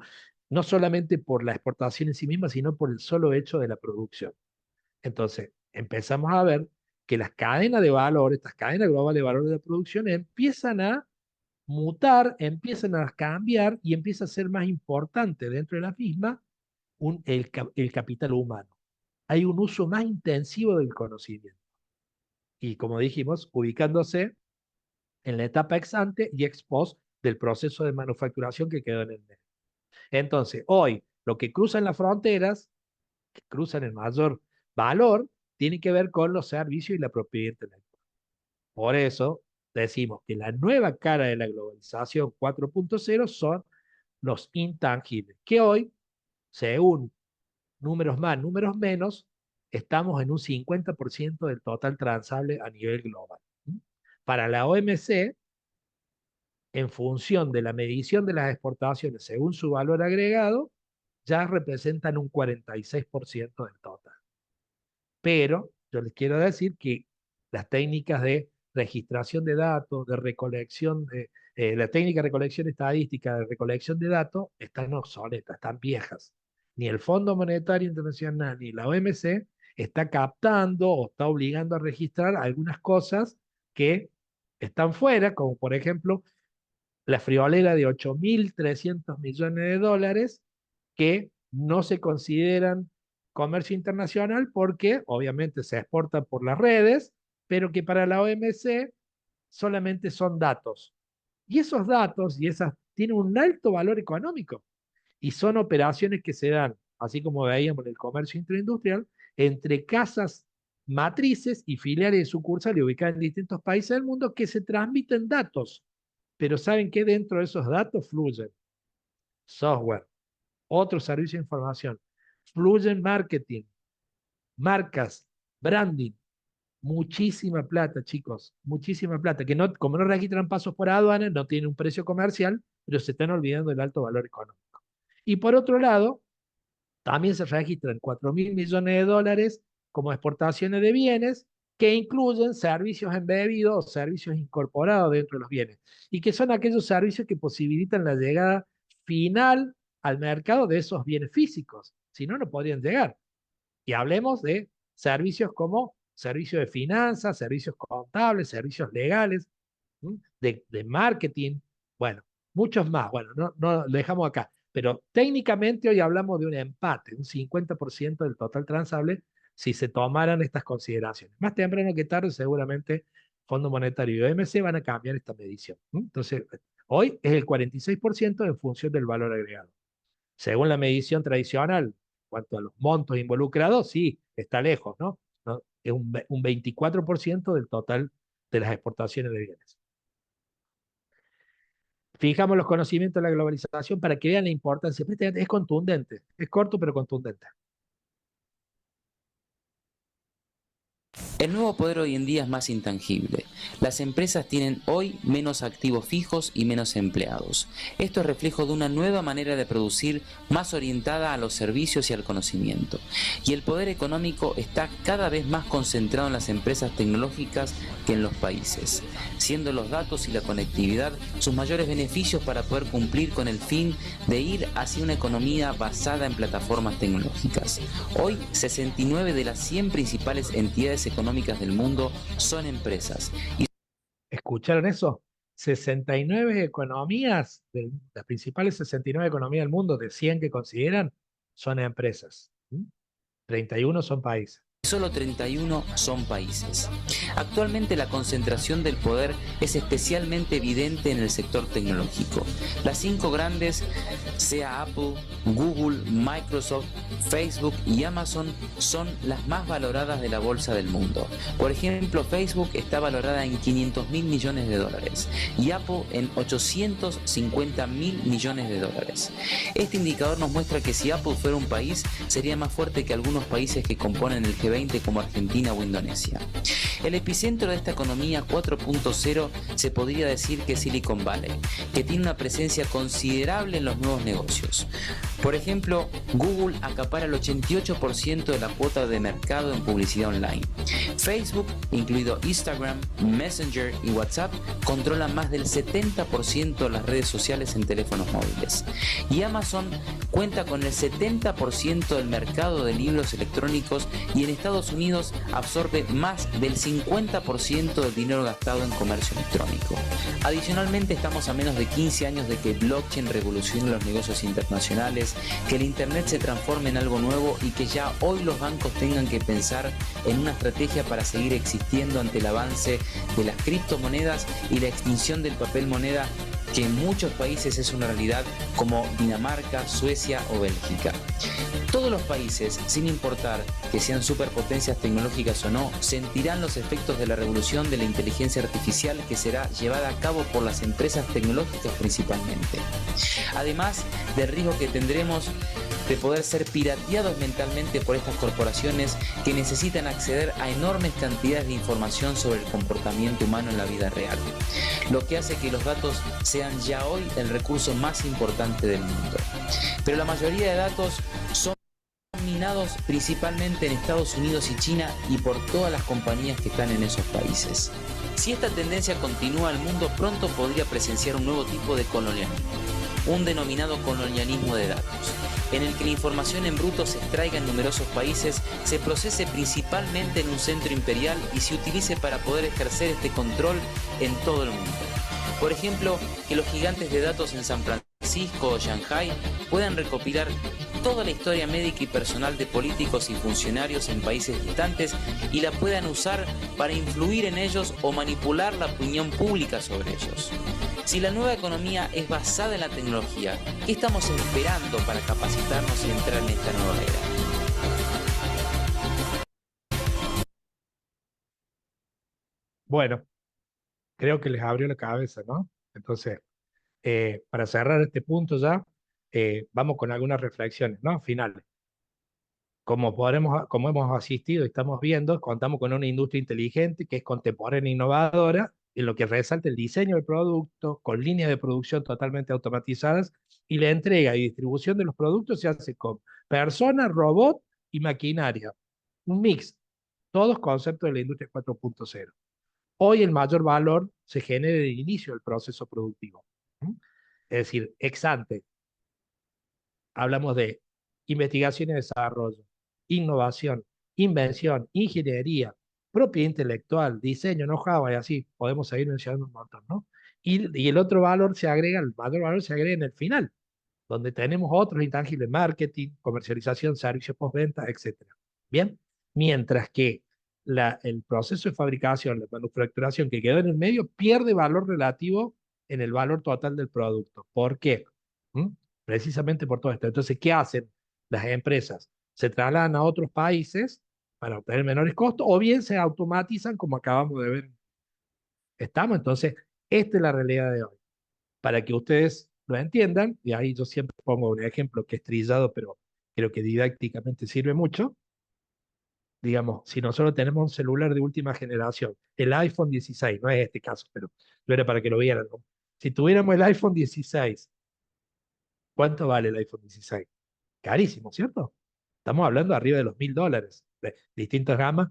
No solamente por la exportación en sí misma, sino por el solo hecho de la producción. Entonces empezamos a ver que las cadenas de valor, estas cadenas globales de valor de la producción, empiezan a mutar, empiezan a cambiar y empieza a ser más importante dentro de la misma el capital humano. Hay un uso más intensivo del conocimiento. Y como dijimos, ubicándose en la etapa ex ante y ex post del proceso de manufacturación que quedó en el medio. Entonces, hoy, lo que cruzan las fronteras, que cruzan el mayor valor, tiene que ver con los servicios y la propiedad intelectual. Por eso decimos que la nueva cara de la globalización 4.0 son los intangibles, que hoy, según números más, números menos, estamos en un 50% del total transable a nivel global. Para la OMC, en función de la medición de las exportaciones según su valor agregado, ya representan un 46% del total. Pero yo les quiero decir que las técnicas de registración de datos, de recolección, la técnica de recolección estadística, de recolección de datos, están obsoletas, están viejas. Ni el Fondo Monetario Internacional ni la OMC está captando o está obligando a registrar algunas cosas que están fuera, como por ejemplo la friolera de 8.300 millones de dólares que no se consideran comercio internacional porque obviamente se exportan por las redes, pero que para la OMC solamente son datos. Y esos datos y esas tienen un alto valor económico y son operaciones que se dan, así como veíamos en el comercio intraindustrial, entre casas matrices y filiales de sucursales ubicadas en distintos países del mundo que se transmiten datos. Pero ¿saben qué? Dentro de esos datos fluyen software, otros servicios de información, fluyen marketing, marcas, branding, muchísima plata, chicos, muchísima plata, que no, como no registran pasos por aduana, no tienen un precio comercial, pero se están olvidando del alto valor económico. Y por otro lado, también se registran 4.000 millones de dólares como exportaciones de bienes que incluyen servicios embebidos o servicios incorporados dentro de los bienes y que son aquellos servicios que posibilitan la llegada final al mercado de esos bienes físicos. Si no, no podrían llegar. Y hablemos de servicios como servicios de finanzas, servicios contables, servicios legales, de marketing, bueno, muchos más. Bueno, no lo dejamos acá. Pero técnicamente hoy hablamos de un empate, un 50% del total transable, si se tomaran estas consideraciones. Más temprano que tarde, seguramente Fondo Monetario y OMC van a cambiar esta medición. Entonces, hoy es el 46% en función del valor agregado. Según la medición tradicional, en cuanto a los montos involucrados, sí, está lejos, ¿no? ¿No? Es un 24% del total de las exportaciones de bienes. Fijamos los conocimientos de la globalización para que vean la importancia. Es contundente, es corto pero contundente. El nuevo poder hoy en día es más intangible. Las empresas tienen hoy menos activos fijos y menos empleados. Esto es reflejo de una nueva manera de producir más orientada a los servicios y al conocimiento. Y el poder económico está cada vez más concentrado en las empresas tecnológicas que en los países, siendo los datos y la conectividad sus mayores beneficios para poder cumplir con el fin de ir hacia una economía basada en plataformas tecnológicas. Hoy, 69 de las 100 principales entidades económicas del mundo son empresas. ¿Escucharon eso? 69 economías, las principales 69 economías del mundo, de 100 que consideran, son empresas. 31 son países. solo 31 son países. Actualmente la concentración del poder es especialmente evidente en el sector tecnológico. Las 5 grandes, sea Apple, Google, Microsoft, Facebook y Amazon, son las más valoradas de la bolsa del mundo. Por ejemplo, Facebook está valorada en 500.000 millones de dólares y Apple en 850.000 millones de dólares. Este indicador nos muestra que si Apple fuera un país, sería más fuerte que algunos países que componen el G20 como Argentina o Indonesia. El epicentro de esta economía 4.0 se podría decir que es Silicon Valley, que tiene una presencia considerable en los nuevos negocios. Por ejemplo, Google acapara el 88% de la cuota de mercado en publicidad online. Facebook, incluido Instagram, Messenger y WhatsApp, controlan más del 70% de las redes sociales en teléfonos móviles. Y Amazon cuenta con el 70% del mercado de libros electrónicos y en Estados Unidos absorbe más del 50% del dinero gastado en comercio electrónico. Adicionalmente, estamos a menos de 15 años de que blockchain revolucione los negocios internacionales, que el Internet se transforme en algo nuevo y que ya hoy los bancos tengan que pensar en una estrategia para seguir existiendo ante el avance de las criptomonedas y la extinción del papel moneda, que en muchos países es una realidad, como Dinamarca, Suecia o Bélgica. Todos los países, sin importar que sean superpotencias tecnológicas o no, sentirán los efectos de la revolución de la inteligencia artificial que será llevada a cabo por las empresas tecnológicas principalmente. Además del riesgo que tendremos de poder ser pirateados mentalmente por estas corporaciones que necesitan acceder a enormes cantidades de información sobre el comportamiento humano en la vida real, lo que hace que los datos sean ya hoy el recurso más importante del mundo. Pero la mayoría de datos son minados principalmente en Estados Unidos y China y por todas las compañías que están en esos países. Si esta tendencia continúa, el mundo pronto podría presenciar un nuevo tipo de colonialismo, un denominado colonialismo de datos, en el que la información en bruto se extraiga en numerosos países, se procese principalmente en un centro imperial y se utilice para poder ejercer este control en todo el mundo. Por ejemplo, que los gigantes de datos en San Francisco o Shanghai puedan recopilar toda la historia médica y personal de políticos y funcionarios en países distantes y la puedan usar para influir en ellos o manipular la opinión pública sobre ellos. Si la nueva economía es basada en la tecnología, ¿qué estamos esperando para capacitarnos y entrar en esta nueva era? Bueno, creo que les abrió la cabeza, ¿no? Entonces, para cerrar este punto ya, vamos con algunas reflexiones, ¿no? Finales. Como hemos asistido y estamos viendo, contamos con una industria inteligente que es contemporánea e innovadora, en lo que resalta el diseño del producto, con líneas de producción totalmente automatizadas, y la entrega y distribución de los productos se hace con personas, robot y maquinaria. Un mix, todos conceptos de la industria 4.0. Hoy el mayor valor se genera en el inicio del proceso productivo. ¿Mm? Es decir, ex ante, hablamos de investigación y desarrollo, innovación, invención, ingeniería, propiedad intelectual, diseño, know-how, y así podemos seguir mencionando un montón, ¿no? Y el otro valor se agrega, el mayor valor se agrega en el final, donde tenemos otros intangibles, marketing, comercialización, servicios postventa, etcétera. Bien, mientras que el proceso de fabricación, la manufacturación que quedó en el medio, pierde valor relativo en el valor total del producto. ¿Por qué? ¿Mm? Precisamente por todo esto. Entonces, ¿qué hacen las empresas? Se trasladan a otros países para obtener menores costos o bien se automatizan como acabamos de ver. Estamos, entonces, esta es la realidad de hoy. Para que ustedes lo entiendan, y ahí yo siempre pongo un ejemplo que es trillado, pero creo que didácticamente sirve mucho. Digamos, si nosotros tenemos un celular de última generación, el iPhone 16, no es este caso, pero no era para que lo vieran, ¿no? Si tuviéramos el iPhone 16, ¿cuánto vale el iPhone 16? Carísimo, ¿cierto? Estamos hablando arriba de los $1.000, de distintas gamas,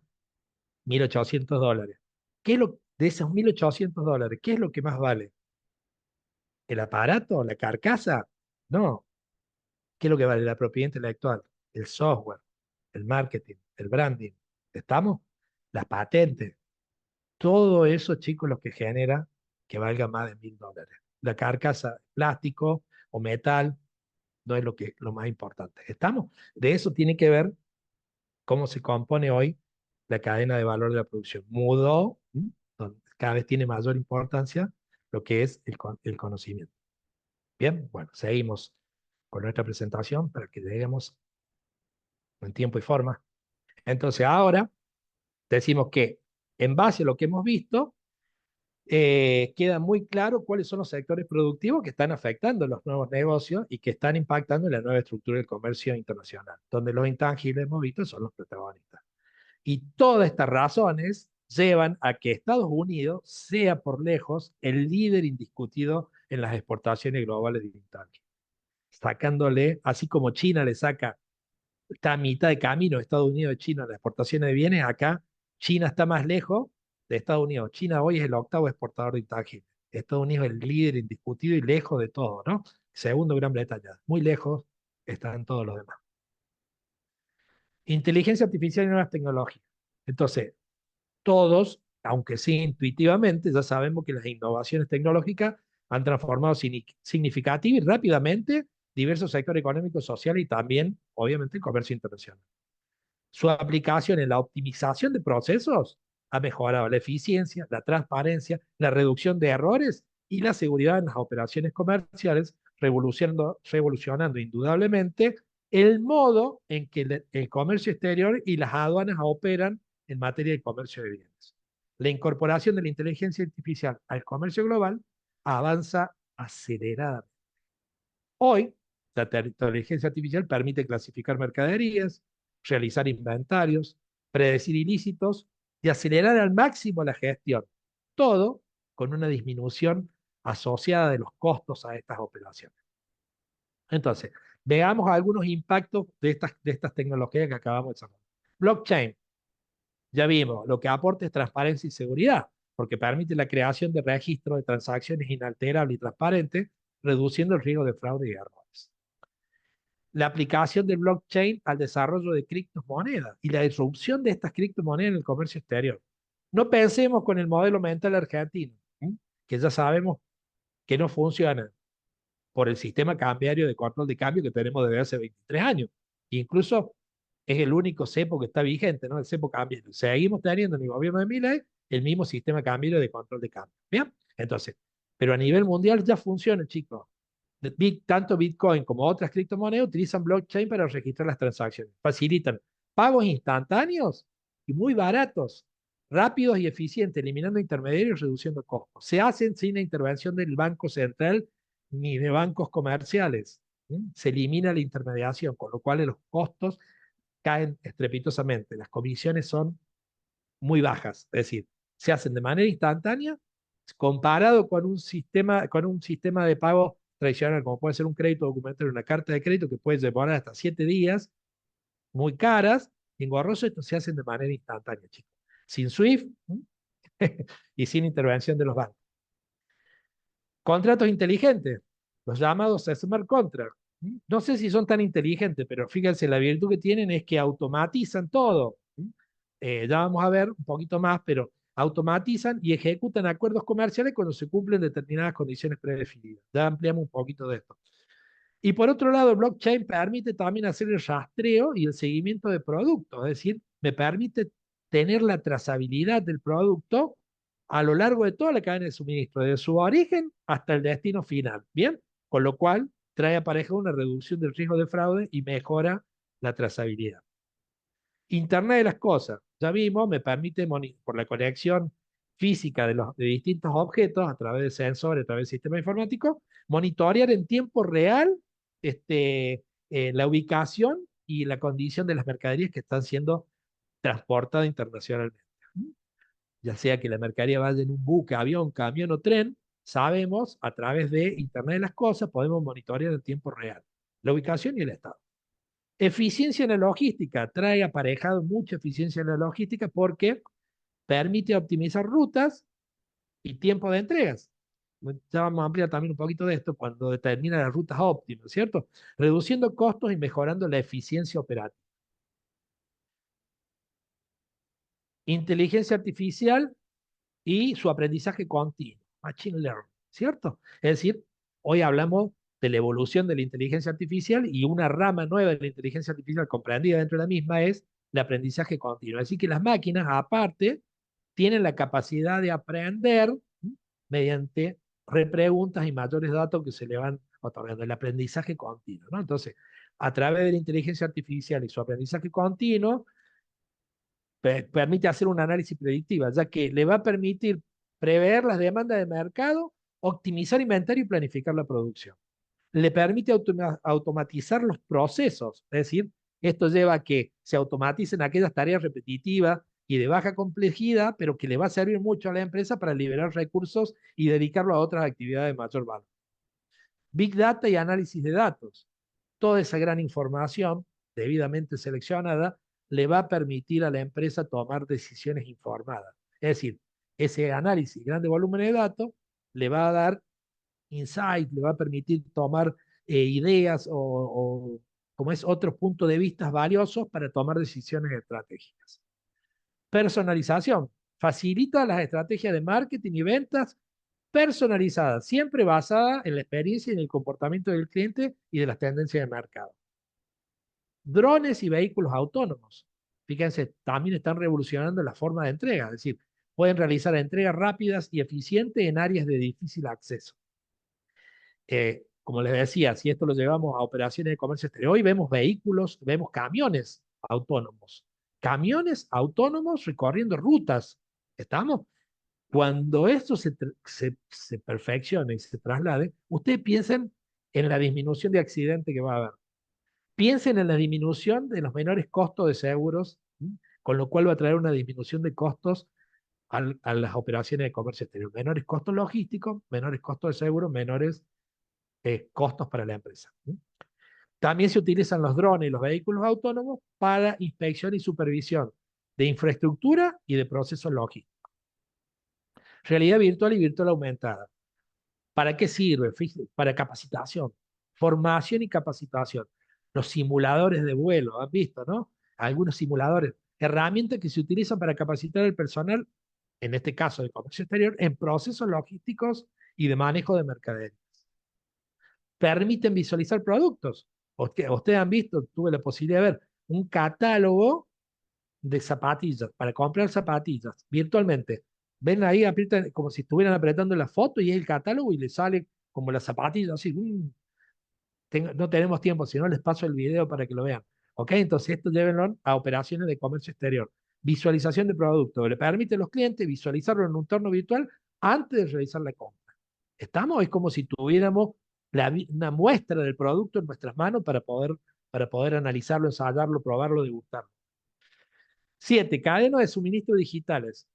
$1.800. ¿Qué es lo, de esos $1.800, qué es lo que más vale? ¿El aparato? ¿La carcasa? No. ¿Qué es lo que vale? La propiedad intelectual, el software, el marketing, el branding. ¿Estamos? Las patentes. Todo eso, chicos, lo que genera que valga más de $1.000. La carcasa, plástico o metal, no es lo más importante. ¿Estamos? De eso tiene que ver cómo se compone hoy la cadena de valor de la producción. Mudó, donde cada vez tiene mayor importancia lo que es el conocimiento. Bien, bueno, seguimos con nuestra presentación para que lleguemos en tiempo y forma. Entonces, ahora decimos que en base a lo que hemos visto, queda muy claro cuáles son los sectores productivos que están afectando los nuevos negocios y que están impactando en la nueva estructura del comercio internacional, donde los intangibles hemos visto son los protagonistas. Y todas estas razones llevan a que Estados Unidos sea por lejos el líder indiscutido en las exportaciones globales de intangibles, sacándole, así como China le saca, está a mitad de camino Estados Unidos de China en las exportaciones de bienes, acá China está más lejos de Estados Unidos. China hoy es el octavo exportador de intangibles. Estados Unidos es el líder indiscutido y lejos de todo, ¿no? Segundo, Gran Bretaña. Muy lejos están todos los demás. Inteligencia artificial y nuevas tecnologías. Entonces, todos, aunque sí intuitivamente, ya sabemos que las innovaciones tecnológicas han transformado significativa y rápidamente diversos sectores económicos, sociales y también, obviamente, el comercio internacional. Su aplicación en la optimización de procesos ha mejorado la eficiencia, la transparencia, la reducción de errores y la seguridad en las operaciones comerciales, revolucionando indudablemente el modo en que el comercio exterior y las aduanas operan en materia de comercio de bienes. La incorporación de la inteligencia artificial al comercio global avanza aceleradamente. Hoy, la inteligencia artificial permite clasificar mercaderías, realizar inventarios, predecir ilícitos y acelerar al máximo la gestión. Todo con una disminución asociada de los costos a estas operaciones. Entonces, veamos algunos impactos de estas tecnologías que acabamos de sacar. Blockchain. Ya vimos, lo que aporta es transparencia y seguridad, porque permite la creación de registros de transacciones inalterables y transparentes, reduciendo el riesgo de fraude y errores. La aplicación del blockchain al desarrollo de criptomonedas y la disrupción de estas criptomonedas en el comercio exterior. No pensemos con el modelo mental argentino, que ya sabemos que no funciona por el sistema cambiario de control de cambio que tenemos desde hace 23 años. Incluso es el único cepo que está vigente, ¿no? El cepo cambiario. Seguimos teniendo en el gobierno de Milei el mismo sistema cambiario de control de cambio. ¿Bien? Entonces, pero a nivel mundial ya funciona, chicos. Tanto Bitcoin como otras criptomonedas utilizan blockchain para registrar las transacciones. Facilitan pagos instantáneos y muy baratos, rápidos y eficientes, eliminando intermediarios y reduciendo costos. Se hacen sin la intervención del Banco Central ni de bancos comerciales. Se elimina la intermediación, con lo cual los costos caen estrepitosamente. Las comisiones son muy bajas, es decir, se hacen de manera instantánea comparado con un sistema de pago tradicional, como puede ser un crédito documentario, una carta de crédito que puede demorar hasta 7 días, muy caras, y engorroso. Esto se hacen de manera instantánea, chicos. Sin SWIFT y sin intervención de los bancos. Contratos inteligentes, los llamados smart contracts. No sé si son tan inteligentes, pero fíjense, la virtud que tienen es que automatizan todo. Ya vamos a ver un poquito más, pero automatizan y ejecutan acuerdos comerciales cuando se cumplen determinadas condiciones predefinidas. Ya ampliamos un poquito de esto. Y por otro lado, el blockchain permite también hacer el rastreo y el seguimiento de productos, es decir, me permite tener la trazabilidad del producto a lo largo de toda la cadena de suministro, desde su origen hasta el destino final, ¿bien? Con lo cual trae aparejado una reducción del riesgo de fraude y mejora la trazabilidad. Internet de las cosas, ya vimos, me permite, por la conexión física de distintos objetos a través de sensores, a través del sistema informático, monitorear en tiempo real la ubicación y la condición de las mercaderías que están siendo transportadas internacionalmente. Ya sea que la mercadería vaya en un buque, avión, camión o tren, sabemos a través de Internet de las cosas, podemos monitorear en tiempo real la ubicación y el estado. Eficiencia en la logística, trae aparejado mucha eficiencia en la logística porque permite optimizar rutas y tiempo de entregas. Ya vamos a ampliar también un poquito de esto cuando determina las rutas óptimas, ¿cierto? Reduciendo costos y mejorando la eficiencia operativa. Inteligencia artificial y su aprendizaje continuo, machine learning, ¿cierto? Es decir, hoy hablamos de la evolución de la inteligencia artificial y una rama nueva de la inteligencia artificial comprendida dentro de la misma es el aprendizaje continuo. Así que las máquinas, aparte, tienen la capacidad de aprender mediante repreguntas y mayores datos que se le van otorgando, el aprendizaje continuo, ¿no? Entonces, a través de la inteligencia artificial y su aprendizaje continuo, permite hacer un análisis predictivo, ya que le va a permitir prever las demandas de mercado, optimizar inventario y planificar la producción. Le permite automatizar los procesos, es decir, esto lleva a que se automaticen aquellas tareas repetitivas y de baja complejidad, pero que le va a servir mucho a la empresa para liberar recursos y dedicarlo a otras actividades de mayor valor. Big Data y análisis de datos. Toda esa gran información, debidamente seleccionada, le va a permitir a la empresa tomar decisiones informadas. Es decir, ese análisis, grande volumen de datos, le va a dar insight, le va a permitir tomar ideas o, como es, otros puntos de vista valiosos para tomar decisiones estratégicas. Personalización. Facilita las estrategias de marketing y ventas personalizadas, siempre basada en la experiencia y en el comportamiento del cliente y de las tendencias de mercado. Drones y vehículos autónomos. Fíjense, también están revolucionando la forma de entrega, es decir, pueden realizar entregas rápidas y eficientes en áreas de difícil acceso. Como les decía, si esto lo llevamos a operaciones de comercio exterior, hoy vemos vehículos, vemos camiones autónomos. Camiones autónomos recorriendo rutas. ¿Estamos? Cuando esto se perfeccione y se traslade, ustedes piensen en la disminución de accidentes que va a haber. Piensen en la disminución de los menores costos de seguros, con lo cual va a traer una disminución de costos a las operaciones de comercio exterior. Menores costos logísticos, menores costos de seguro, menores costos para la empresa. También se utilizan los drones y los vehículos autónomos para inspección y supervisión de infraestructura y de procesos logísticos. Realidad virtual y virtual aumentada. ¿Para qué sirve? Para capacitación, formación y capacitación. Los simuladores de vuelo, ¿han visto, no? Algunos simuladores, herramientas que se utilizan para capacitar al personal, en este caso de comercio exterior, en procesos logísticos y de manejo de mercaderías. Permiten visualizar productos. Ustedes han visto, tuve la posibilidad de ver un catálogo de zapatillas, para comprar zapatillas virtualmente. Ven ahí, aprietan como si estuvieran apretando la foto y es el catálogo y le sale como las zapatillas, así. No tenemos tiempo, si no les paso el video para que lo vean. ¿Ok? Entonces esto llévenlo a operaciones de comercio exterior. Visualización de producto. Le permite a los clientes visualizarlo en un entorno virtual antes de realizar la compra. ¿Estamos? Es como si tuviéramos una muestra del producto en nuestras manos para poder analizarlo, ensayarlo, probarlo, degustarlo. 7. Cadenas de suministro digitales.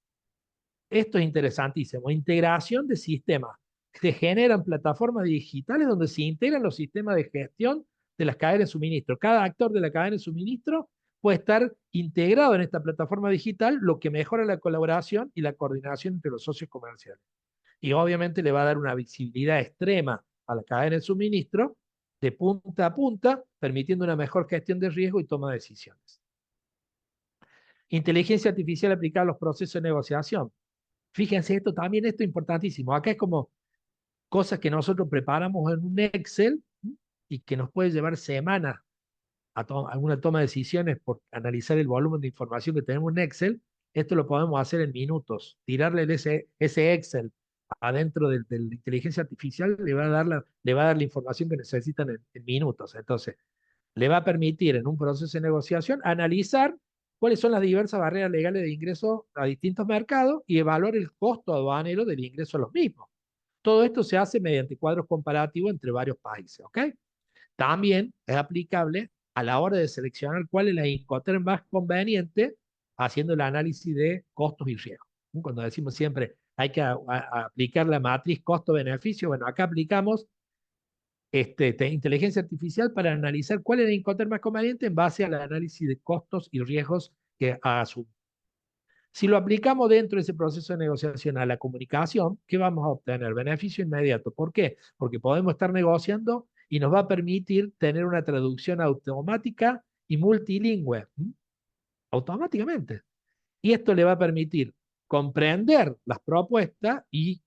Esto es interesantísimo. Integración de sistemas. Se generan plataformas digitales donde se integran los sistemas de gestión de las cadenas de suministro. Cada actor de la cadena de suministro puede estar integrado en esta plataforma digital, lo que mejora la colaboración y la coordinación entre los socios comerciales. Y obviamente le va a dar una visibilidad extrema a la cadena de suministro de punta a punta, permitiendo una mejor gestión de riesgo y toma de decisiones. Inteligencia artificial aplicada a los procesos de negociación. Fíjense, esto es importantísimo. Acá es como cosas que nosotros preparamos en un Excel y que nos puede llevar semanas a alguna toma de decisiones por analizar el volumen de información que tenemos en Excel. Esto lo podemos hacer en minutos. Tirarle ese Excel adentro de la inteligencia artificial le va a dar la información que necesitan en minutos. Entonces, le va a permitir en un proceso de negociación analizar cuáles son las diversas barreras legales de ingreso a distintos mercados y evaluar el costo aduanero del ingreso a los mismos. Todo esto se hace mediante cuadros comparativos entre varios países, ¿ok? También es aplicable a la hora de seleccionar cuál es la Incoterm más conveniente, haciendo el análisis de costos y riesgos. Cuando decimos siempre hay que aplicar la matriz costo-beneficio, bueno, acá aplicamos inteligencia artificial para analizar cuál es la Incoterm más conveniente en base al análisis de costos y riesgos que asume. Si lo aplicamos dentro de ese proceso de negociación a la comunicación, ¿qué vamos a obtener? Beneficio inmediato. ¿Por qué? Porque podemos estar negociando y nos va a permitir tener una traducción automática y multilingüe, automáticamente. Y esto le va a permitir comprender las propuestas y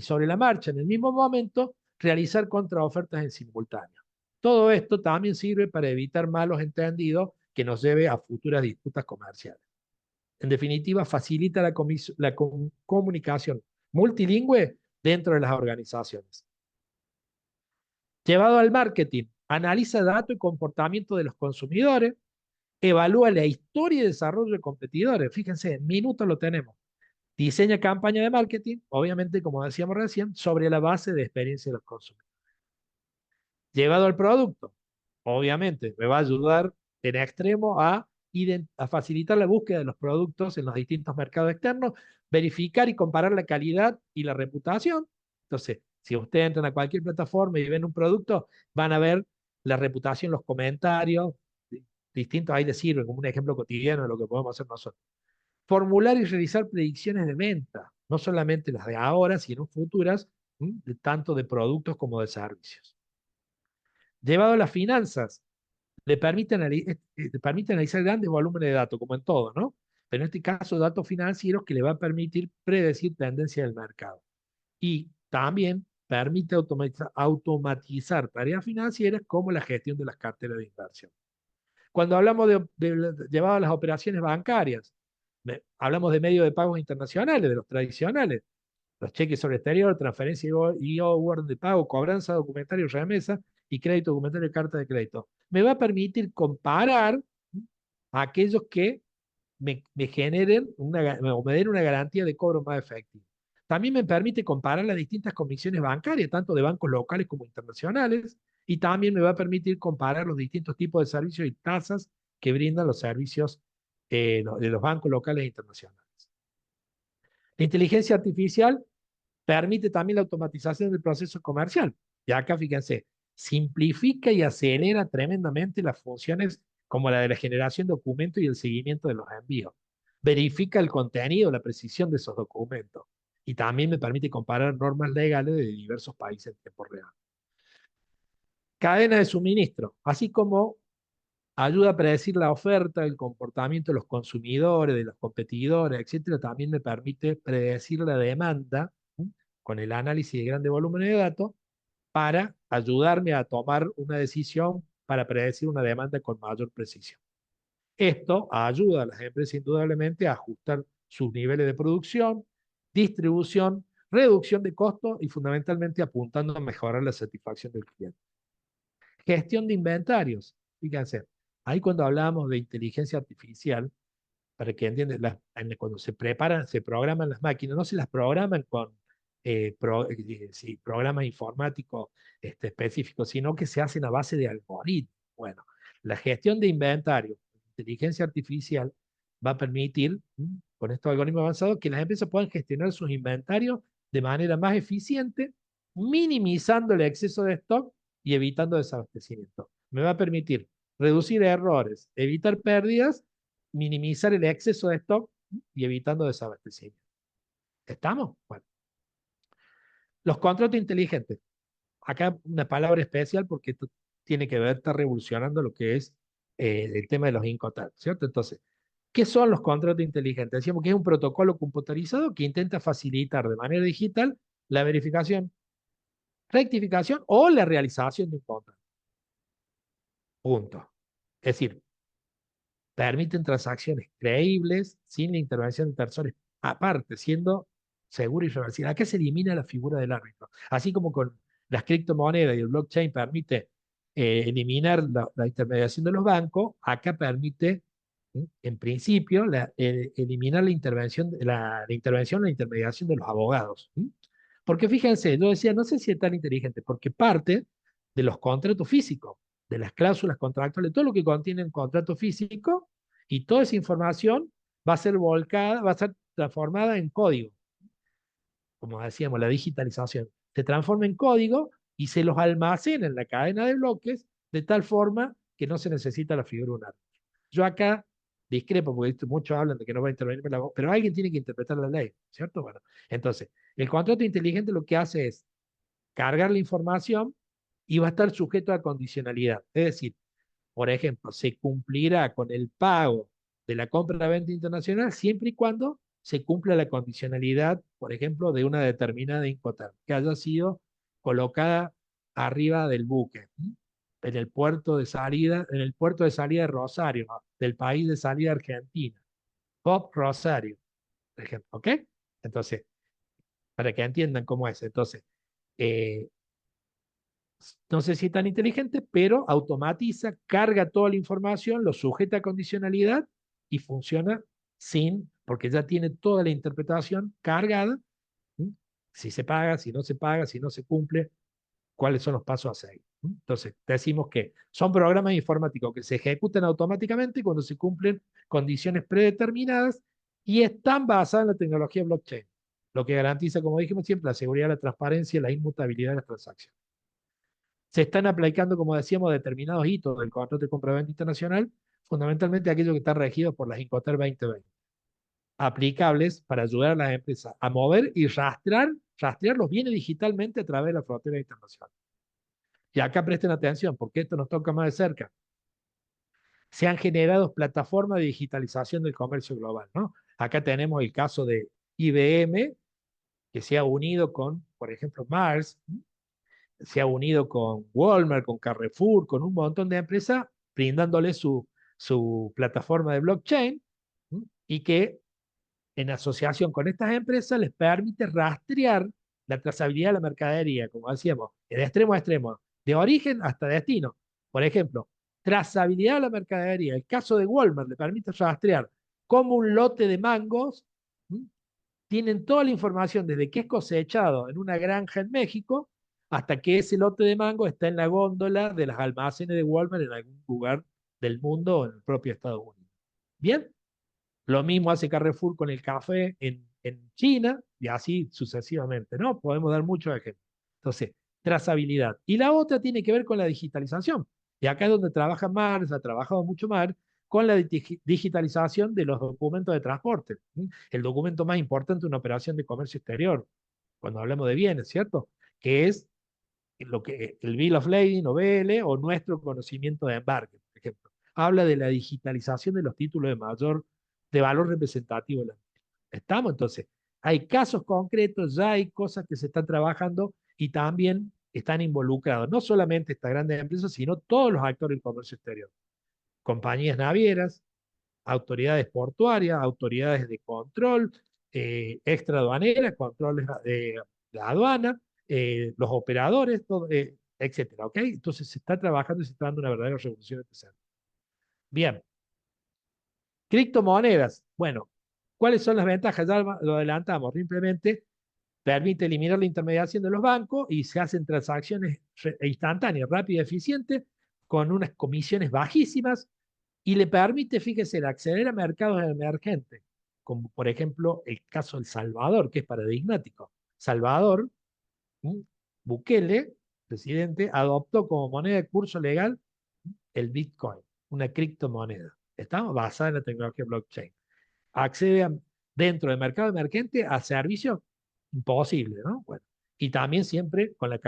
sobre la marcha, en el mismo momento, realizar contraofertas en simultáneo. Todo esto también sirve para evitar malos entendidos que nos lleve a futuras disputas comerciales. En definitiva, facilita la comunicación multilingüe dentro de las organizaciones. Llevado al marketing, analiza datos y comportamiento de los consumidores, evalúa la historia y desarrollo de competidores. Fíjense, en minutos lo tenemos. Diseña campaña de marketing, obviamente, como decíamos recién, sobre la base de experiencia de los consumidores. Llevado al producto, obviamente, me va a ayudar en extremo a facilitar la búsqueda de los productos en los distintos mercados externos, verificar y comparar la calidad y la reputación. Entonces, si ustedes entran a cualquier plataforma y ven un producto, van a ver la reputación, los comentarios distintos, ahí les sirven como un ejemplo cotidiano de lo que podemos hacer nosotros. Formular y realizar predicciones de venta, no solamente las de ahora, sino futuras, tanto de productos como de servicios. Llevado a las finanzas, le permite analizar grandes volúmenes de datos, como en todo, ¿no? Pero en este caso, datos financieros que le va a permitir predecir tendencias del mercado. Y también permite automatizar tareas financieras como la gestión de las carteras de inversión. Cuando hablamos llevado a las operaciones bancarias, hablamos de medios de pagos internacionales, de los tradicionales, los cheques sobre exterior, transferencia y orden de pago, cobranza, documentario, remesa y crédito documentario y carta de crédito. Me va a permitir comparar aquellos que me generen o me den una garantía de cobro más efectiva. También me permite comparar las distintas comisiones bancarias, tanto de bancos locales como internacionales, y también me va a permitir comparar los distintos tipos de servicios y tasas que brindan los servicios de los bancos locales e internacionales. La inteligencia artificial permite también la automatización del proceso comercial. Y acá, fíjense, simplifica y acelera tremendamente las funciones como la de la generación de documentos y el seguimiento de los envíos. Verifica el contenido, la precisión de esos documentos. Y también me permite comparar normas legales de diversos países en tiempo real. Cadena de suministro, así como ayuda a predecir la oferta, el comportamiento de los consumidores, de los competidores, etcétera. También me permite predecir la demanda con el análisis de grandes volúmenes de datos para ayudarme a tomar una decisión para predecir una demanda con mayor precisión. Esto ayuda a las empresas indudablemente a ajustar sus niveles de producción, distribución, reducción de costos y fundamentalmente apuntando a mejorar la satisfacción del cliente. Gestión de inventarios. Fíjense, ahí cuando hablamos de inteligencia artificial, para que entiendan, cuando se preparan, se programan las máquinas, no se las programan con programas informáticos específicos, sino que se hacen a base de algoritmos. Bueno, la gestión de inventario, inteligencia artificial, va a permitir, con estos algoritmos avanzados, que las empresas puedan gestionar sus inventarios de manera más eficiente, minimizando el exceso de stock y evitando desabastecimiento. Me va a permitir reducir errores, evitar pérdidas, minimizar el exceso de stock y evitando desabastecimiento. ¿Estamos? Bueno. Los contratos inteligentes. Acá una palabra especial porque esto tiene que ver, está revolucionando lo que es el tema de los Incoterms, ¿cierto? Entonces, ¿qué son los contratos inteligentes? Decíamos que es un protocolo computarizado que intenta facilitar de manera digital la verificación, rectificación o la realización de un contrato. Punto. Es decir, permiten transacciones creíbles sin la intervención de terceros, aparte, siendo seguro y reversible. Acá se elimina la figura del árbitro. Así como con las criptomonedas y el blockchain permite eliminar la intermediación de los bancos, acá permite, en principio, eliminar la intervención, la intermediación de los abogados. Porque fíjense, yo decía, no sé si es tan inteligente, porque parte de los contratos físicos, de las cláusulas contractuales, todo lo que contiene un contrato físico, y toda esa información va a ser volcada, va a ser transformada en código. Como decíamos, la digitalización se transforma en código y se los almacena en la cadena de bloques de tal forma que no se necesita la figura de un árbitro. Yo acá discrepo, porque muchos hablan de que no va a intervenir la voz, pero alguien tiene que interpretar la ley, ¿cierto? Bueno, entonces, el contrato inteligente lo que hace es cargar la información y va a estar sujeto a condicionalidad. Es decir, por ejemplo, se cumplirá con el pago de la compra-venta internacional siempre y cuando se cumpla la condicionalidad, por ejemplo, de una determinada Incoterm que haya sido colocada arriba del buque. en el puerto de salida, de Rosario, ¿no? Del país de salida Argentina. Pop Rosario, por ejemplo, ¿ok? Entonces, para que entiendan cómo es. Entonces, eh, no sé si es tan inteligente, pero automatiza, carga toda la información, lo sujeta a condicionalidad y funciona porque ya tiene toda la interpretación cargada. ¿Mm? Si se paga, si no se paga, si no se cumple, cuáles son los pasos a seguir. ¿Mm? Entonces, decimos que son programas informáticos que se ejecutan automáticamente cuando se cumplen condiciones predeterminadas y están basadas en la tecnología blockchain, lo que garantiza, como dijimos siempre, la seguridad, la transparencia y la inmutabilidad de las transacciones. Se están aplicando, como decíamos, determinados hitos del contrato de compra-venta internacional, fundamentalmente aquellos que están regidos por las Incoterm 2020, aplicables para ayudar a las empresas a mover y rastrear los bienes digitalmente a través de la frontera internacional. Y acá presten atención, porque esto nos toca más de cerca. Se han generado plataformas de digitalización del comercio global, ¿no? Acá tenemos el caso de IBM, que se ha unido con, por ejemplo, Mars, ¿no? Se ha unido con Walmart, con Carrefour, con un montón de empresas, brindándole su plataforma de blockchain, ¿no? Y que en asociación con estas empresas les permite rastrear la trazabilidad de la mercadería, como decíamos, de extremo a extremo, de origen hasta destino. Por ejemplo, trazabilidad de la mercadería. El caso de Walmart le permite rastrear cómo un lote de mangos, ¿m? Tienen toda la información desde que es cosechado en una granja en México hasta que ese lote de mango está en la góndola de las almacenes de Walmart en algún lugar del mundo o en el propio Estados Unidos. Bien, lo mismo hace Carrefour con el café en China y así sucesivamente, ¿no? Podemos dar muchos ejemplos. Entonces, trazabilidad. Y la otra tiene que ver con la digitalización. Y acá es donde trabaja Mars, ha trabajado mucho Mars, con la digitalización de los documentos de transporte. ¿Sí? El documento más importante de una operación de comercio exterior, cuando hablamos de bienes, ¿cierto? Que es el Bill of Lading o BL o nuestro conocimiento de embarque, por ejemplo. Habla de la digitalización de los títulos de valor representativo. ¿Estamos? Entonces, hay casos concretos, ya hay cosas que se están trabajando y también están involucrados, no solamente estas grandes empresas, sino todos los actores del comercio exterior. Compañías navieras, autoridades portuarias, autoridades de control, extraaduaneras, controles de la aduana, los operadores, todo, etcétera, ¿ok? Entonces se está trabajando y se está dando una verdadera revolución en este sector. Bien. Criptomonedas. Bueno, ¿cuáles son las ventajas? Ya lo adelantamos. Simplemente permite eliminar la intermediación de los bancos y se hacen transacciones instantáneas, rápidas, eficientes, con unas comisiones bajísimas y le permite, fíjese, acceder a mercados emergentes, como por ejemplo el caso del Salvador, que es paradigmático. Salvador, Bukele, presidente, adoptó como moneda de curso legal el Bitcoin, una criptomoneda. Estamos basada en la tecnología blockchain. Accede dentro del mercado emergente a servicios imposibles, ¿no? Bueno, y también siempre con la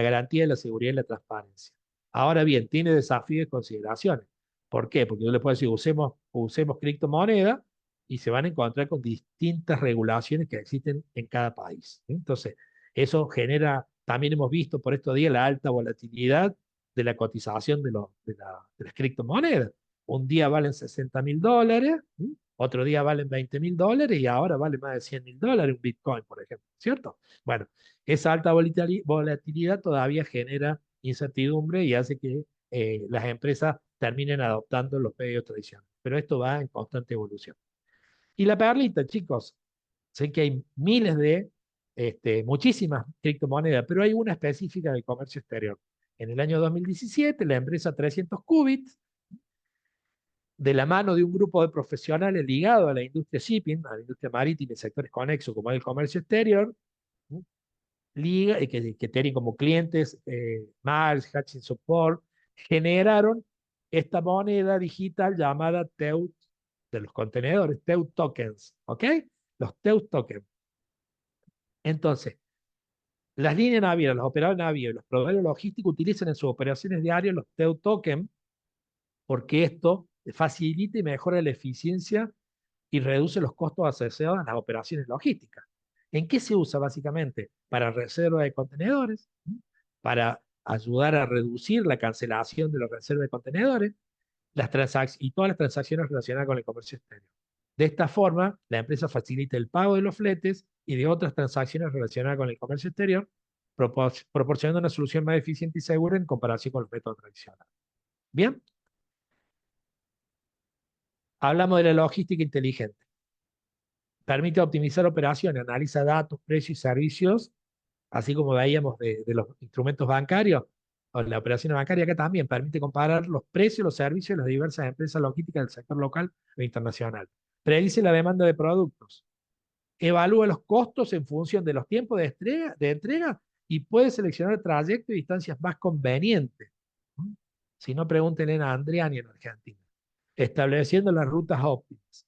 garantía de la seguridad y la transparencia. Ahora bien, tiene desafíos y consideraciones. ¿Por qué? Porque yo le puedo decir, usemos criptomoneda y se van a encontrar con distintas regulaciones que existen en cada país. ¿Sí? Entonces, eso genera, también hemos visto por estos días la alta volatilidad de la cotización de las criptomonedas. Un día valen $60.000, ¿sí? Otro día valen $20.000 y ahora vale más de $100.000 un Bitcoin, por ejemplo, ¿cierto? Bueno, esa alta volatilidad todavía genera incertidumbre y hace que las empresas terminen adoptando los medios tradicionales. Pero esto va en constante evolución. Y la perlita, chicos, sé que hay miles muchísimas criptomonedas, pero hay una específica del comercio exterior. En el año 2017, la empresa 300 Qubits, de la mano de un grupo de profesionales ligados a la industria shipping, a la industria marítima y sectores conexos como el comercio exterior, que tienen como clientes Mars, Hutchinson Port, generaron esta moneda digital llamada TEU de los contenedores, TEU tokens, ¿ok? Los TEU tokens. Entonces, las líneas navieras, los operadores navieros y los proveedores logísticos utilizan en sus operaciones diarias los TEU tokens porque esto facilita y mejora la eficiencia y reduce los costos asociados a las operaciones logísticas. ¿En qué se usa básicamente? Para reserva de contenedores, para ayudar a reducir la cancelación de la reserva de contenedores y todas las transacciones relacionadas con el comercio exterior. De esta forma, la empresa facilita el pago de los fletes y de otras transacciones relacionadas con el comercio exterior, proporcionando una solución más eficiente y segura en comparación con los métodos tradicionales. Bien, hablamos de la logística inteligente. Permite optimizar operaciones, analiza datos, precios y servicios, así como veíamos de los instrumentos bancarios, o la operación bancaria acá también permite comparar los precios, los servicios de las diversas empresas logísticas del sector local o internacional. Predice la demanda de productos, evalúa los costos en función de los tiempos de entrega y puede seleccionar trayectos y distancias más convenientes. Si no, pregúntenle a Andriani en Argentina. Estableciendo las rutas óptimas.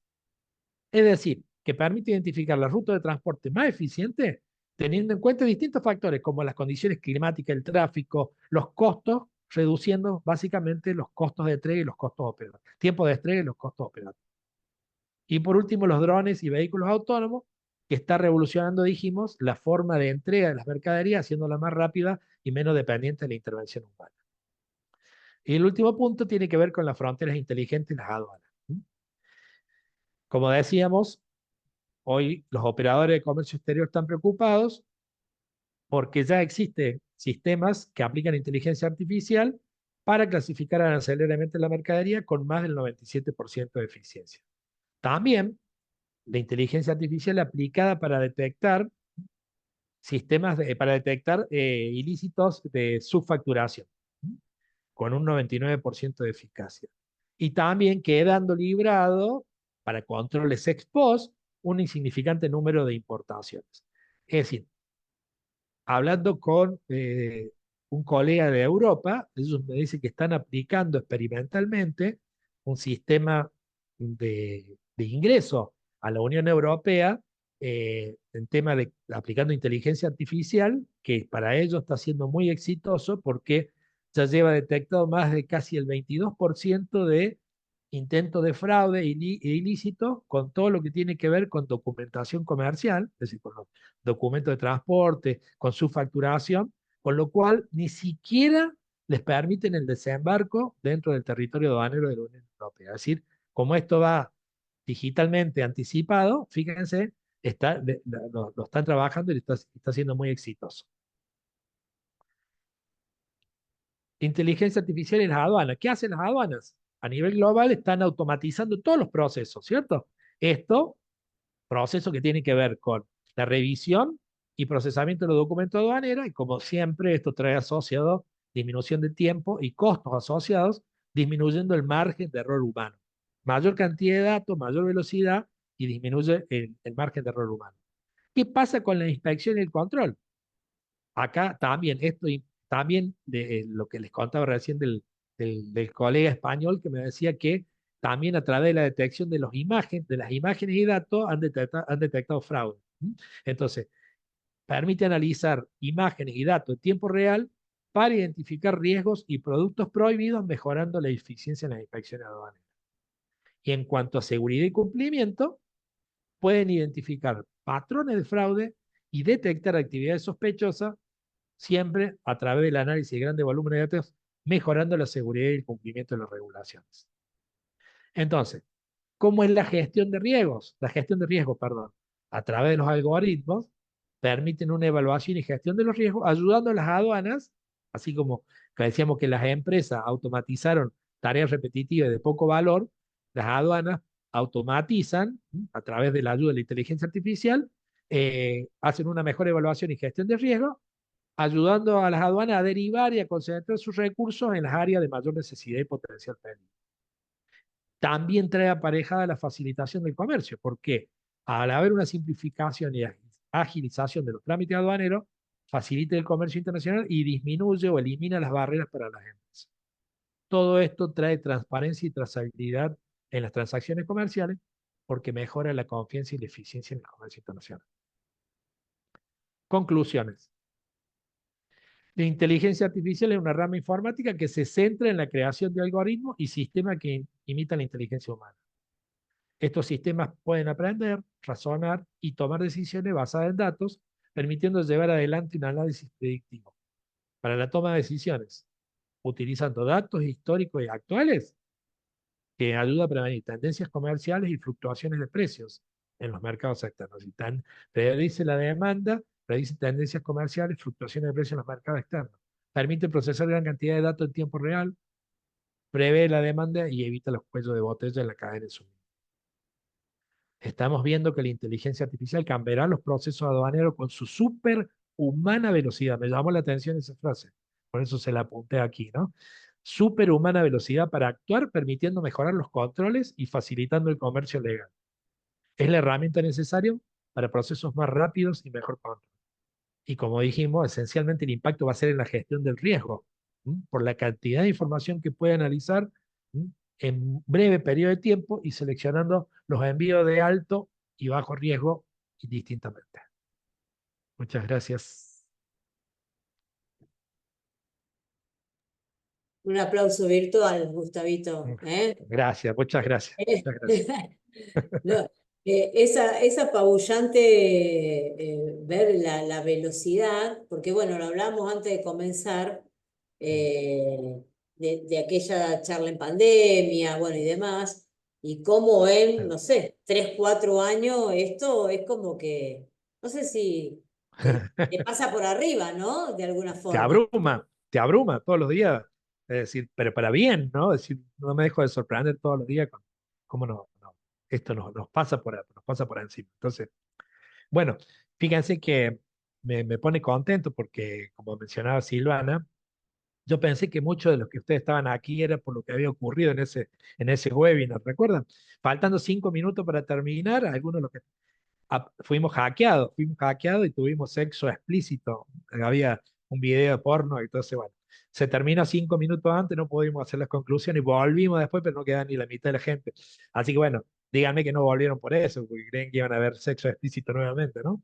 Es decir, que permite identificar la ruta de transporte más eficiente teniendo en cuenta distintos factores como las condiciones climáticas, el tráfico, los costos, reduciendo básicamente los costos de entrega y los costos operativos, tiempo de entrega y los costos operativos. Y por último, los drones y vehículos autónomos, que está revolucionando, dijimos, la forma de entrega de las mercaderías, haciéndola más rápida y menos dependiente de la intervención humana. Y el último punto tiene que ver con las fronteras inteligentes y las aduanas. Como decíamos, hoy los operadores de comercio exterior están preocupados porque ya existen sistemas que aplican inteligencia artificial para clasificar arancelariamente la mercadería con más del 97% de eficiencia. También la inteligencia artificial aplicada para detectar ilícitos de subfacturación, con un 99% de eficacia. Y también quedando librado para controles ex post un insignificante número de importaciones. Es decir, hablando con un colega de Europa, ellos me dicen que están aplicando experimentalmente un sistema de ingreso a la Unión Europea en tema de aplicando inteligencia artificial, que para ellos está siendo muy exitoso porque ya lleva detectado más de casi el 22% de intentos de fraude e ilícito con todo lo que tiene que ver con documentación comercial, es decir, con los documentos de transporte, con su facturación, con lo cual ni siquiera les permiten el desembarco dentro del territorio aduanero de la Unión Europea. Es decir, como esto va digitalmente anticipado, fíjense, lo están trabajando y está siendo muy exitoso. Inteligencia artificial en las aduanas. ¿Qué hacen las aduanas? A nivel global están automatizando todos los procesos, ¿cierto? Esto, procesos que tienen que ver con la revisión y procesamiento de los documentos aduaneros, y como siempre, esto trae asociado disminución de tiempo y costos asociados, disminuyendo el margen de error humano. Mayor cantidad de datos, mayor velocidad y disminuye el margen de error humano. ¿Qué pasa con la inspección y el control? Acá también, también de lo que les contaba recién del colega español que me decía que también a través de la detección de las imágenes y datos han detectado fraude. Entonces, permite analizar imágenes y datos en tiempo real para identificar riesgos y productos prohibidos, mejorando la eficiencia en las inspecciones aduaneras. Y en cuanto a seguridad y cumplimiento, pueden identificar patrones de fraude y detectar actividades sospechosas, siempre a través del análisis de grandes volúmenes de datos, mejorando la seguridad y el cumplimiento de las regulaciones. Entonces, ¿cómo es la gestión de riesgos? La gestión de riesgos, perdón, a través de los algoritmos, permiten una evaluación y gestión de los riesgos, ayudando a las aduanas, así como que decíamos que las empresas automatizaron tareas repetitivas de poco valor, las aduanas automatizan, a través de la ayuda de la inteligencia artificial, hacen una mejor evaluación y gestión de riesgos, ayudando a las aduanas a derivar y a concentrar sus recursos en las áreas de mayor necesidad y potencial peligro. También trae aparejada la facilitación del comercio, porque al haber una simplificación y agilización de los trámites aduaneros, facilita el comercio internacional y disminuye o elimina las barreras para las empresas. Todo esto trae transparencia y trazabilidad en las transacciones comerciales porque mejora la confianza y la eficiencia en el comercio internacional. Conclusiones. La inteligencia artificial es una rama informática que se centra en la creación de algoritmos y sistemas que imitan la inteligencia humana. Estos sistemas pueden aprender, razonar y tomar decisiones basadas en datos, permitiendo llevar adelante un análisis predictivo. para la toma de decisiones, utilizando datos históricos y actuales que ayuda a prevenir tendencias comerciales y fluctuaciones de precios en los mercados externos. Y predice la demanda, predice tendencias comerciales, fluctuaciones de precios en los mercados externos. Permite procesar gran cantidad de datos en tiempo real, prevé la demanda y evita los cuellos de botella en la cadena de suministro. Estamos viendo que la inteligencia artificial cambiará los procesos aduaneros con su superhumana velocidad. Me llamó la atención esa frase, por eso se la apunté aquí, ¿no? Superhumana velocidad para actuar, permitiendo mejorar los controles y facilitando el comercio legal. Es la herramienta necesaria para procesos más rápidos y mejor control. Y como dijimos, esencialmente el impacto va a ser en la gestión del riesgo, por la cantidad de información que puede analizar en breve periodo de tiempo y seleccionando los envíos de alto y bajo riesgo indistintamente. Muchas gracias. Un aplauso virtual, Gustavito. Gracias, muchas gracias. Muchas gracias. No, es apabullante ver la velocidad, porque bueno, lo hablamos antes de comenzar, de aquella charla en pandemia, bueno, y demás, y cómo en, no sé, 3, 4 años, esto es como que, no sé si te pasa por arriba, ¿no? De alguna forma. Te abruma todos los días. Es decir, pero para bien, ¿no? Es decir, no me dejo de sorprender todos los días con cómo esto nos pasa nos pasa por encima. Entonces, bueno, fíjense que me pone contento porque, como mencionaba Silvana, yo pensé que muchos de los que ustedes estaban aquí era por lo que había ocurrido en ese webinar, ¿recuerdan? Faltando 5 minutos para terminar, algunos de los que fuimos hackeados y tuvimos sexo explícito. Había un video de porno, y entonces, bueno, se terminó 5 minutos antes, no pudimos hacer las conclusiones y volvimos después, pero no queda ni la mitad de la gente. Así que, bueno, díganme que no volvieron por eso, porque creen que iban a ver sexo explícito nuevamente, ¿no?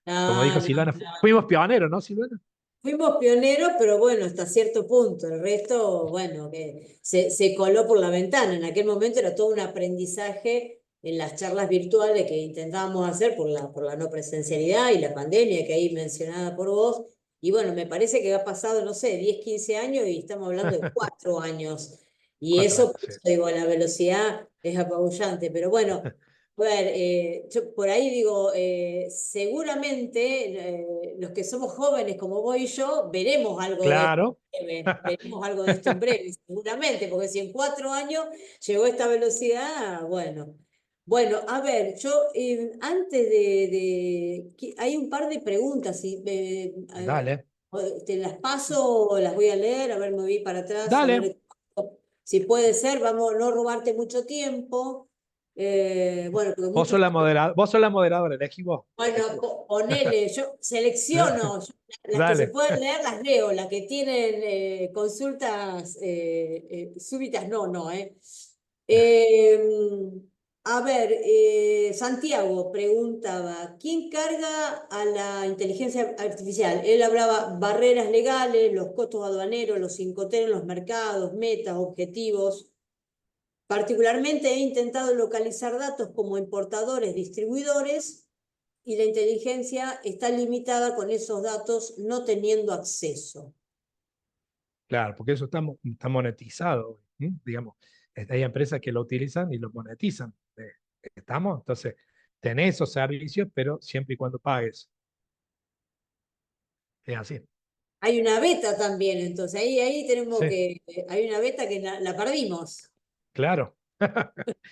Como dijo No, no, Silvana, no. fuimos pioneros, ¿no, Silvana? Fuimos pioneros, pero bueno, hasta cierto punto. El resto, bueno, que se coló por la ventana. En aquel momento era todo un aprendizaje en las charlas virtuales que intentábamos hacer por la no presencialidad y la pandemia que ahí mencionada por vos. Y bueno, me parece que ha pasado, no sé, 10, 15 años y estamos hablando de 4 años. Y 4 años, eso, por sí. eso digo, la velocidad es apabullante. Pero bueno, a ver, yo por ahí digo, seguramente los que somos jóvenes como vos y yo, veremos algo de esto Claro. en breve, veremos algo de esto en breve, seguramente, porque si en 4 años llegó esta velocidad, bueno. Bueno, a ver, yo antes hay un par de preguntas, Dale, te las paso o las voy a leer, a ver, me voy para atrás, a dale. ver si puede ser, vamos a no robarte mucho tiempo. Bueno, porque muchos. Vos sos la moderadora, elegí vos. Bueno, ponele, yo selecciono, las que se Dale. pueden leer las leo, las que tienen consultas súbitas, no, no, eh. Eh, a ver, Santiago preguntaba, ¿quién carga a la inteligencia artificial? Él hablaba barreras legales, los costos aduaneros, los incoterms en los mercados, metas, objetivos. Particularmente he intentado localizar datos como importadores, distribuidores, y la inteligencia está limitada con esos datos no teniendo acceso. Claro, porque eso está monetizado, digamos. Hay empresas que lo utilizan y lo monetizan. ¿Estamos? Entonces, tenés esos servicios, pero siempre y cuando pagues. Es así. Hay una beta también, entonces ahí tenemos Sí, que, hay una beta que la perdimos. claro.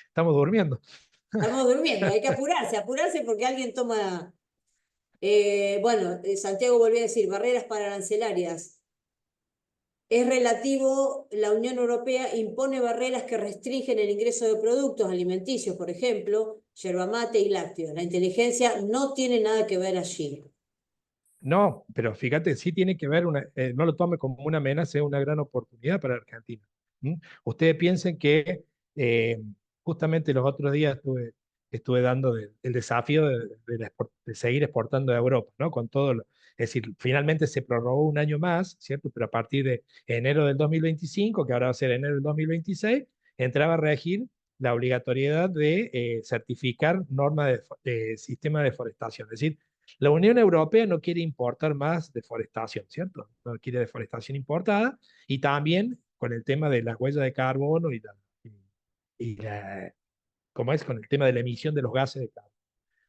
Estamos durmiendo. Estamos durmiendo, hay que apurarse porque alguien toma. Bueno, Santiago volvió a decir, barreras para arancelarias. Es relativo, la Unión Europea impone barreras que restringen el ingreso de productos alimenticios, por ejemplo, yerba mate y lácteos. La inteligencia no tiene nada que ver allí. No, pero fíjate, sí tiene que ver, no lo tome como una amenaza, es una gran oportunidad para Argentina. Ustedes piensen que justamente los otros días estuve dando el desafío de seguir exportando a Europa, ¿no? Es decir, finalmente se prorrogó un año más, ¿cierto? Pero a partir de enero del 2025, que ahora va a ser enero del 2026, entraba a regir la obligatoriedad de certificar normas de sistema de deforestación. Es decir, La Unión Europea no quiere importar más deforestación, ¿cierto? No quiere deforestación importada y también con el tema de las huellas de carbono y la, como es con el tema de la emisión de los gases de carbono.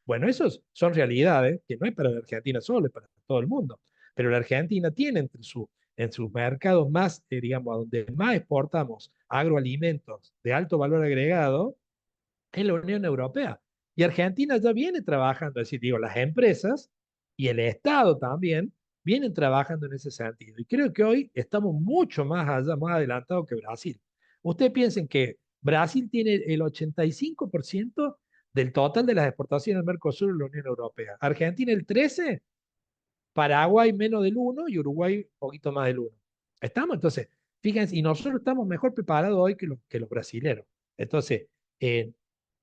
Bueno, esos son realidades que no es para la Argentina solo, es para todo el mundo. Pero la Argentina tiene en sus mercados más, digamos, a donde más exportamos agroalimentos de alto valor agregado, es la Unión Europea. Y Argentina ya viene trabajando, es decir, digo, las empresas y el Estado también vienen trabajando en ese sentido. Y creo que hoy estamos mucho más allá, más adelantados que Brasil. Ustedes piensen que Brasil tiene el 85% del total de las exportaciones del Mercosur en la Unión Europea. Argentina el 13%, Paraguay menos del 1% y Uruguay un poquito más del 1%. ¿Estamos? Entonces, fíjense, y nosotros estamos mejor preparados hoy que los brasileros. Entonces, eh,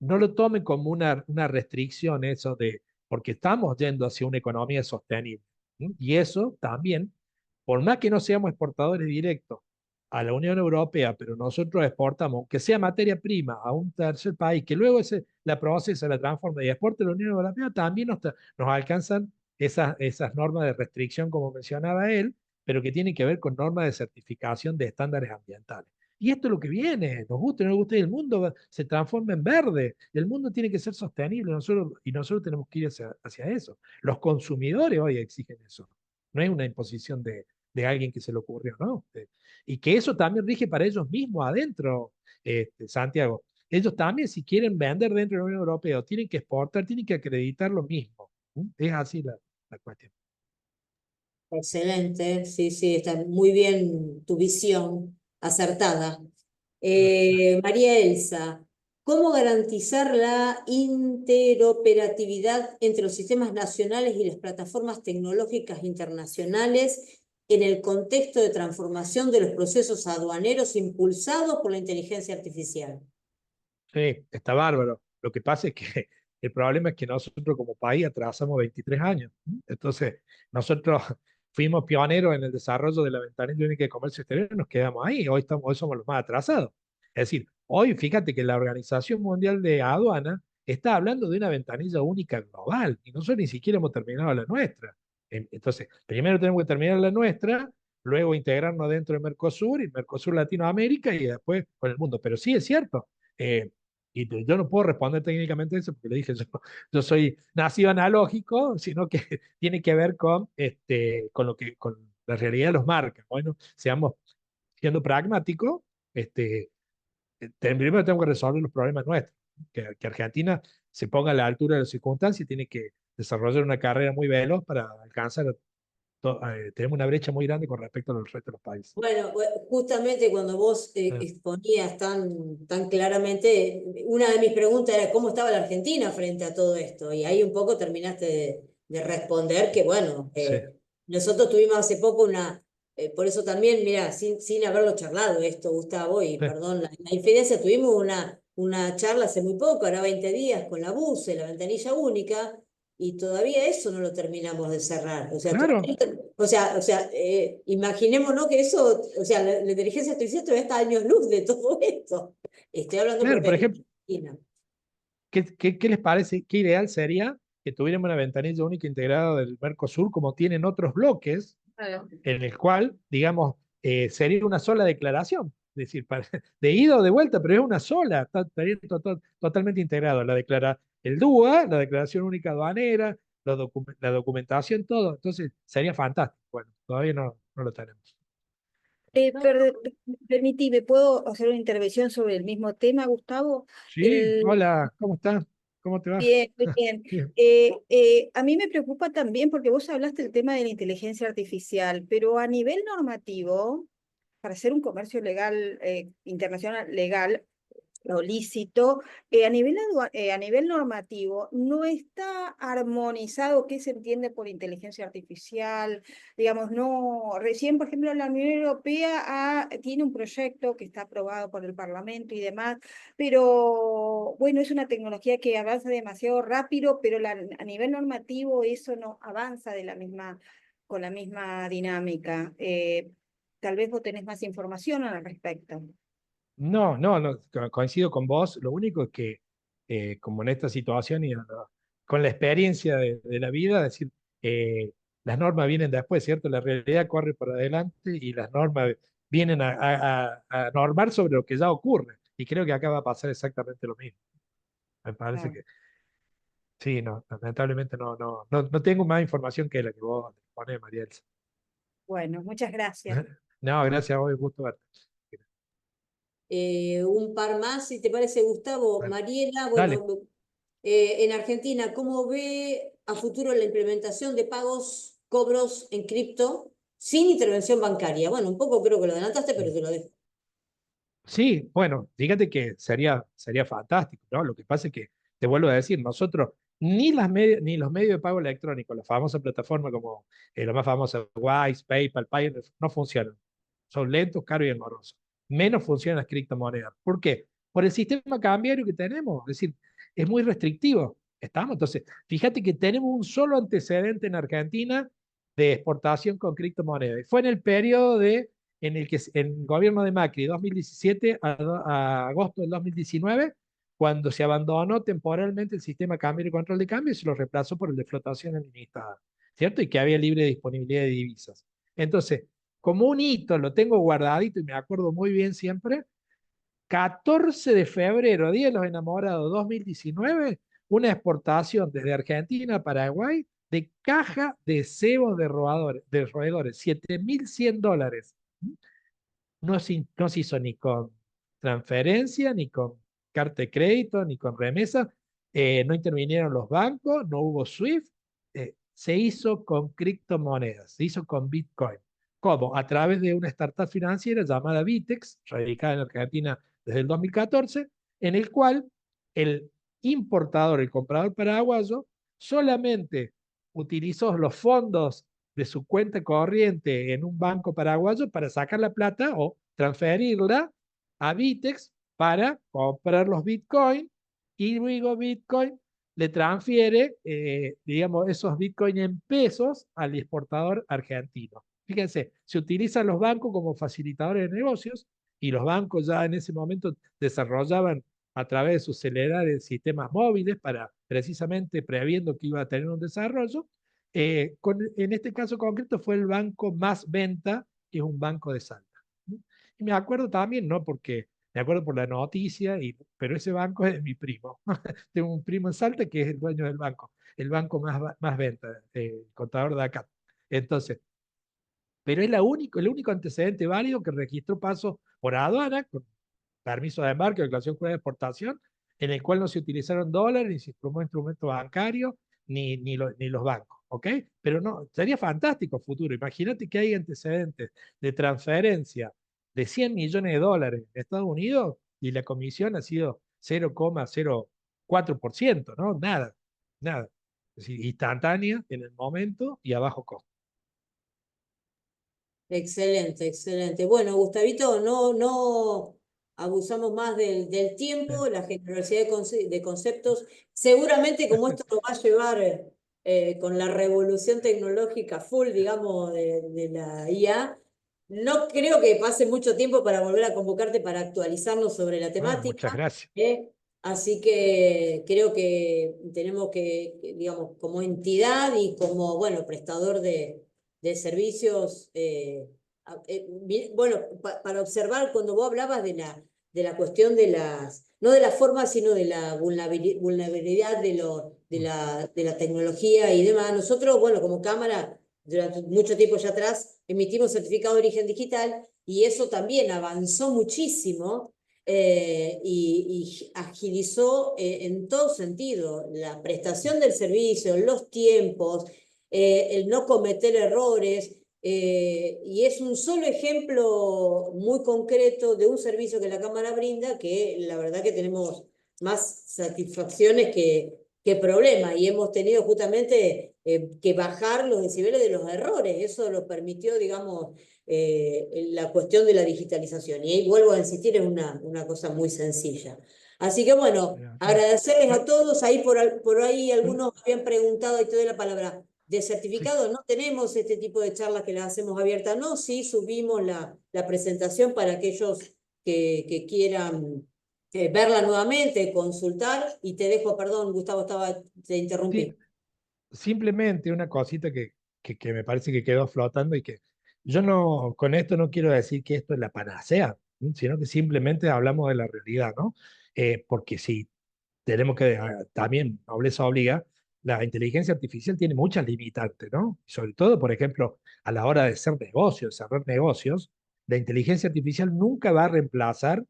no lo tomen como una restricción eso de, porque estamos yendo hacia una economía sostenible. ¿Sí? Y eso también, por más que no seamos exportadores directos a la Unión Europea, pero nosotros exportamos, aunque sea materia prima, a un tercer país, que luego la procesa, la transforma y exporta a la Unión Europea, también nos alcanzan esas normas de restricción, como mencionaba él, pero que tienen que ver con normas de certificación de estándares ambientales. Y esto es lo que viene, nos guste o no nos guste, el mundo se transforma en verde, el mundo tiene que ser sostenible y nosotros tenemos que ir hacia eso. Los consumidores hoy exigen eso, no es una imposición de alguien que se le ocurrió, ¿no? Y que eso también rige para ellos mismos adentro, Santiago. Ellos también, si quieren vender dentro de la Unión Europea o tienen que exportar, tienen que acreditar lo mismo. Es así la cuestión. Excelente, sí, sí, está muy bien tu visión, acertada. María Elsa, ¿cómo garantizar la interoperatividad entre los sistemas nacionales y las plataformas tecnológicas internacionales en el contexto de transformación de los procesos aduaneros impulsados por la inteligencia artificial? Sí, está bárbaro. Lo que pasa es que el problema es que nosotros como país atrasamos 23 años. Entonces, nosotros fuimos pioneros en el desarrollo de la ventanilla única de comercio exterior y nos quedamos ahí. Hoy somos los más atrasados. Es decir, hoy fíjate que la Organización Mundial de Aduana está hablando de una ventanilla única global y nosotros ni siquiera hemos terminado la nuestra. Entonces, primero tenemos que terminar la nuestra, luego integrarnos dentro de Mercosur y Mercosur Latinoamérica y después con el mundo. Pero sí es cierto. Yo no puedo responder técnicamente eso porque le dije, yo soy nacido analógico, sino que tiene que ver con la realidad de los marcas. Bueno, seamos siendo pragmáticos, primero tenemos que resolver los problemas nuestros, que Argentina se ponga a la altura de las circunstancias y tiene que desarrollar una carrera muy veloz para alcanzar, tenemos una brecha muy grande con respecto al resto de los países. Bueno, justamente cuando vos exponías tan claramente, una de mis preguntas era cómo estaba la Argentina frente a todo esto, y ahí un poco terminaste de responder que, bueno, Sí, nosotros tuvimos hace poco por eso también, mira, sin haberlo charlado esto, Gustavo, y sí, perdón la infidencia, tuvimos una charla hace muy poco, ahora 20 días, con la BUCE, la ventanilla única, y todavía eso no lo terminamos de cerrar. O sea, claro, imaginémonos que eso, o sea, la inteligencia artificial todavía está a años luz de todo esto. Estoy hablando claro. Por propiamente ejemplo, de Argentina. ¿qué les parece? ¿Qué ideal sería que tuviéramos una ventanilla única integrada del Mercosur como tienen otros bloques, en el cual, digamos, sería una sola declaración? Es decir, de ida o de vuelta, pero es una sola, estaría totalmente integrado. El DUA, la Declaración Única Aduanera, la documentación, todo. Entonces, sería fantástico. Bueno, todavía no lo tenemos. Permitime, ¿puedo hacer una intervención sobre el mismo tema, Gustavo? Sí, hola, ¿cómo estás? ¿Cómo te va? Bien, muy bien. Bien. A mí me preocupa también porque vos hablaste del tema de la inteligencia artificial, pero a nivel normativo, para hacer un comercio legal, internacional legal, o lícito, a nivel normativo, no está armonizado qué se entiende por inteligencia artificial. Digamos, no, recién, por ejemplo, la Unión Europea tiene un proyecto que está aprobado por el Parlamento y demás, pero bueno, es una tecnología que avanza demasiado rápido, pero a nivel normativo eso no avanza con la misma dinámica. Tal vez vos tenés más información al respecto. No, coincido con vos. Lo único es que, como en esta situación, y con la experiencia de la vida, decir, las normas vienen después, ¿cierto? La realidad corre por adelante y las normas vienen a normar sobre lo que ya ocurre. Y creo que acá va a pasar exactamente lo mismo. Me parece Claro. que sí, no, lamentablemente no tengo más información que la que vos pones, María Elsa. Bueno, muchas gracias. No, gracias a vos, un gusto verte. Un par más, si te parece, Gustavo. Bueno, Mariela, dale. bueno, en Argentina, ¿cómo ve a futuro la implementación de pagos, cobros en cripto sin intervención bancaria? Bueno, un poco creo que lo adelantaste, pero te lo dejo. Sí, bueno, fíjate que sería fantástico, ¿no? Lo que pasa es que, te vuelvo a decir, nosotros ni los medios de pago electrónicos, la famosa plataforma como la más famosa, Wise, PayPal, Payeer, no funcionan. Son lentos, caros y engorrosos. Menos funcionan las criptomonedas. ¿Por qué? Por el sistema cambiario que tenemos. Es decir, es muy restrictivo. Estamos. Entonces, fíjate que tenemos un solo antecedente en Argentina de exportación con criptomonedas. Y fue en el periodo en el que en el gobierno de Macri, 2017 a agosto del 2019, cuando se abandonó temporalmente el sistema cambio y control de cambio y se lo reemplazó por el de flotación ilimitada, ¿cierto? Y que había libre disponibilidad de divisas. Entonces, como un hito, lo tengo guardadito y me acuerdo muy bien siempre, 14 de febrero, Día de los Enamorados 2019, una exportación desde Argentina a Paraguay de caja de cebos de roedores, $7.100. No se hizo ni con transferencia, ni con carta de crédito, ni con remesa. No intervinieron los bancos, no hubo SWIFT. Se hizo con criptomonedas, se hizo con Bitcoin. ¿Cómo? A través de una startup financiera llamada Vitex, radicada en Argentina desde el 2014, en el cual el importador, el comprador paraguayo, solamente utilizó los fondos de su cuenta corriente en un banco paraguayo para sacar la plata o transferirla a Vitex para comprar los Bitcoin y luego Bitcoin le transfiere, digamos, esos Bitcoin en pesos al exportador argentino. Fíjense, se utilizan los bancos como facilitadores de negocios y los bancos ya en ese momento desarrollaban a través de sus celulares sistemas móviles para precisamente previendo que iba a tener un desarrollo. En este caso concreto fue el banco Más Venta, que es un banco de Salta. Y me acuerdo también, no porque me acuerdo por la noticia, pero ese banco es de mi primo. Tengo un primo en Salta que es el dueño del banco, el banco Más Venta, el contador de acá. Entonces, pero es el único antecedente válido que registró paso por aduana, con permiso de embarque, declaración de exportación, en el cual no se utilizaron dólares, ni se tomó instrumento bancario, ni los bancos, ¿ok? Pero no, sería fantástico futuro. Imagínate que hay antecedentes de transferencia de $100 millones en Estados Unidos y la comisión ha sido 0,04%, ¿no? Nada, nada. Es decir, instantánea en el momento y a bajo costo. Excelente, excelente. Bueno, Gustavito, no abusamos más del tiempo, la generosidad de conceptos. Seguramente como esto nos va a llevar con la revolución tecnológica full, digamos, de la IA, no creo que pase mucho tiempo para volver a convocarte para actualizarnos sobre la Bueno, muchas temática. gracias. Así que creo que tenemos digamos, como entidad y como, bueno, prestador de servicios, bueno, para observar cuando vos hablabas de la cuestión de no de la forma, sino de la vulnerabilidad de la tecnología y demás. Nosotros, bueno, como cámara, durante mucho tiempo ya atrás, emitimos certificado de origen digital y eso también avanzó muchísimo. Y agilizó en todo sentido la prestación del servicio, los tiempos, el no cometer errores, y es un solo ejemplo muy concreto de un servicio que la Cámara brinda, que la verdad que tenemos más satisfacciones que problemas, y hemos tenido justamente que bajar los decibeles de los errores. Eso lo permitió, digamos, la cuestión de la digitalización. Y ahí vuelvo a insistir, es una cosa muy sencilla. Así que bueno, agradecerles a todos. Ahí por ahí algunos habían preguntado, y te doy la palabra, de certificado. No tenemos este tipo de charlas que las hacemos abiertas, no, sí subimos la presentación para aquellos que quieran verla nuevamente, consultar, y te dejo, perdón, Gustavo, te interrumpí. Sí, simplemente una cosita que me parece que quedó flotando y que yo no, con esto no quiero decir que esto es la panacea, sino que simplemente hablamos de la realidad, ¿no? Porque si tenemos que, también, nobleza obliga, la inteligencia artificial tiene muchas limitantes, ¿no? Sobre todo, por ejemplo, a la hora de hacer negocios, cerrar negocios, la inteligencia artificial nunca va a reemplazar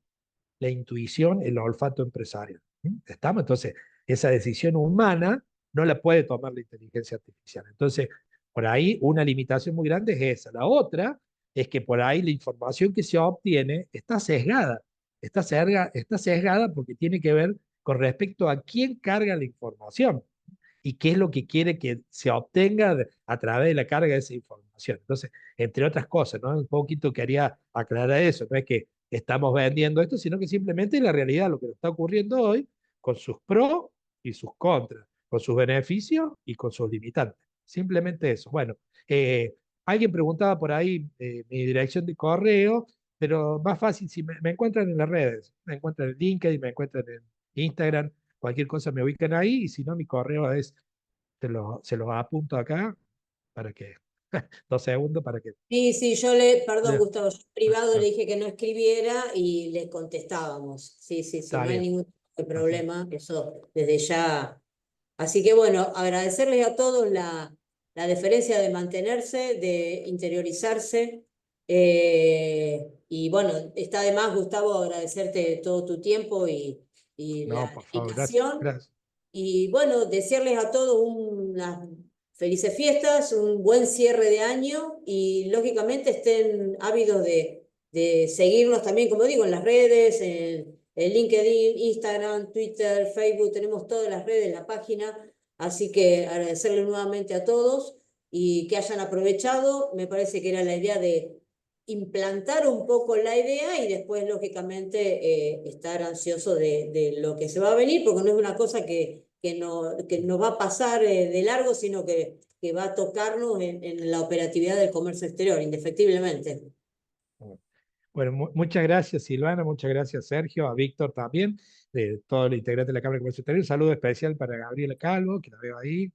la intuición, el olfato empresarial. ¿Estamos? Entonces, esa decisión humana no la puede tomar la inteligencia artificial. Entonces, por ahí una limitación muy grande es esa. La otra es que por ahí la información que se obtiene está sesgada. Está sesgada porque tiene que ver con respecto a quién carga la información y qué es lo que quiere que se obtenga a través de la carga de esa información. Entonces, entre otras cosas, ¿no? Un poquito quería aclarar eso, no es que estamos vendiendo esto, sino que simplemente la realidad, lo que nos está ocurriendo hoy, con sus pros y sus contras, con sus beneficios y con sus limitantes. Simplemente eso. Bueno, alguien preguntaba por ahí mi dirección de correo, pero más fácil si me encuentran en las redes, me encuentran en LinkedIn, me encuentran en Instagram, cualquier cosa me ubican ahí, y si no, mi correo es, se los apunto acá para que, 2 segundos para que... Sí, perdón, Ya, Gustavo, yo privado le no, dije que no escribiera y le contestábamos. Sí, está no hay bien. ningún tipo de Así. problema, eso desde ya. Así que bueno, agradecerles a todos la deferencia de mantenerse, de interiorizarse. Y bueno, está de más, Gustavo, agradecerte todo tu tiempo y No, la por favor, gracias. invitación. Gracias. Y bueno, desearles a todos unas felices fiestas, un buen cierre de año y lógicamente estén ávidos de seguirnos también, como digo, en las redes, en LinkedIn, Instagram, Twitter, Facebook, tenemos todas las redes, la página, así que agradecerles nuevamente a todos y que hayan aprovechado, me parece que era la idea de implantar un poco la idea y después, lógicamente, estar ansioso de lo que se va a venir, porque no es una cosa que nos va a pasar de largo, sino que va a tocarnos en la operatividad del comercio exterior, indefectiblemente. Bueno, muchas gracias Silvana, muchas gracias Sergio, a Víctor también, de todo el integrante de la Cámara de Comercio Exterior. Un saludo especial para Gabriela Calvo, que la veo ahí,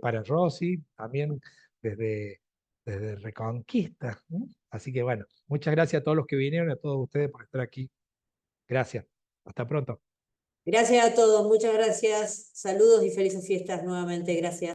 para Rosy, también desde, desde Reconquista. Así que bueno, muchas gracias a todos los que vinieron, a todos ustedes por estar aquí. Gracias. Hasta pronto. Gracias a todos, muchas gracias, saludos y felices fiestas nuevamente, gracias.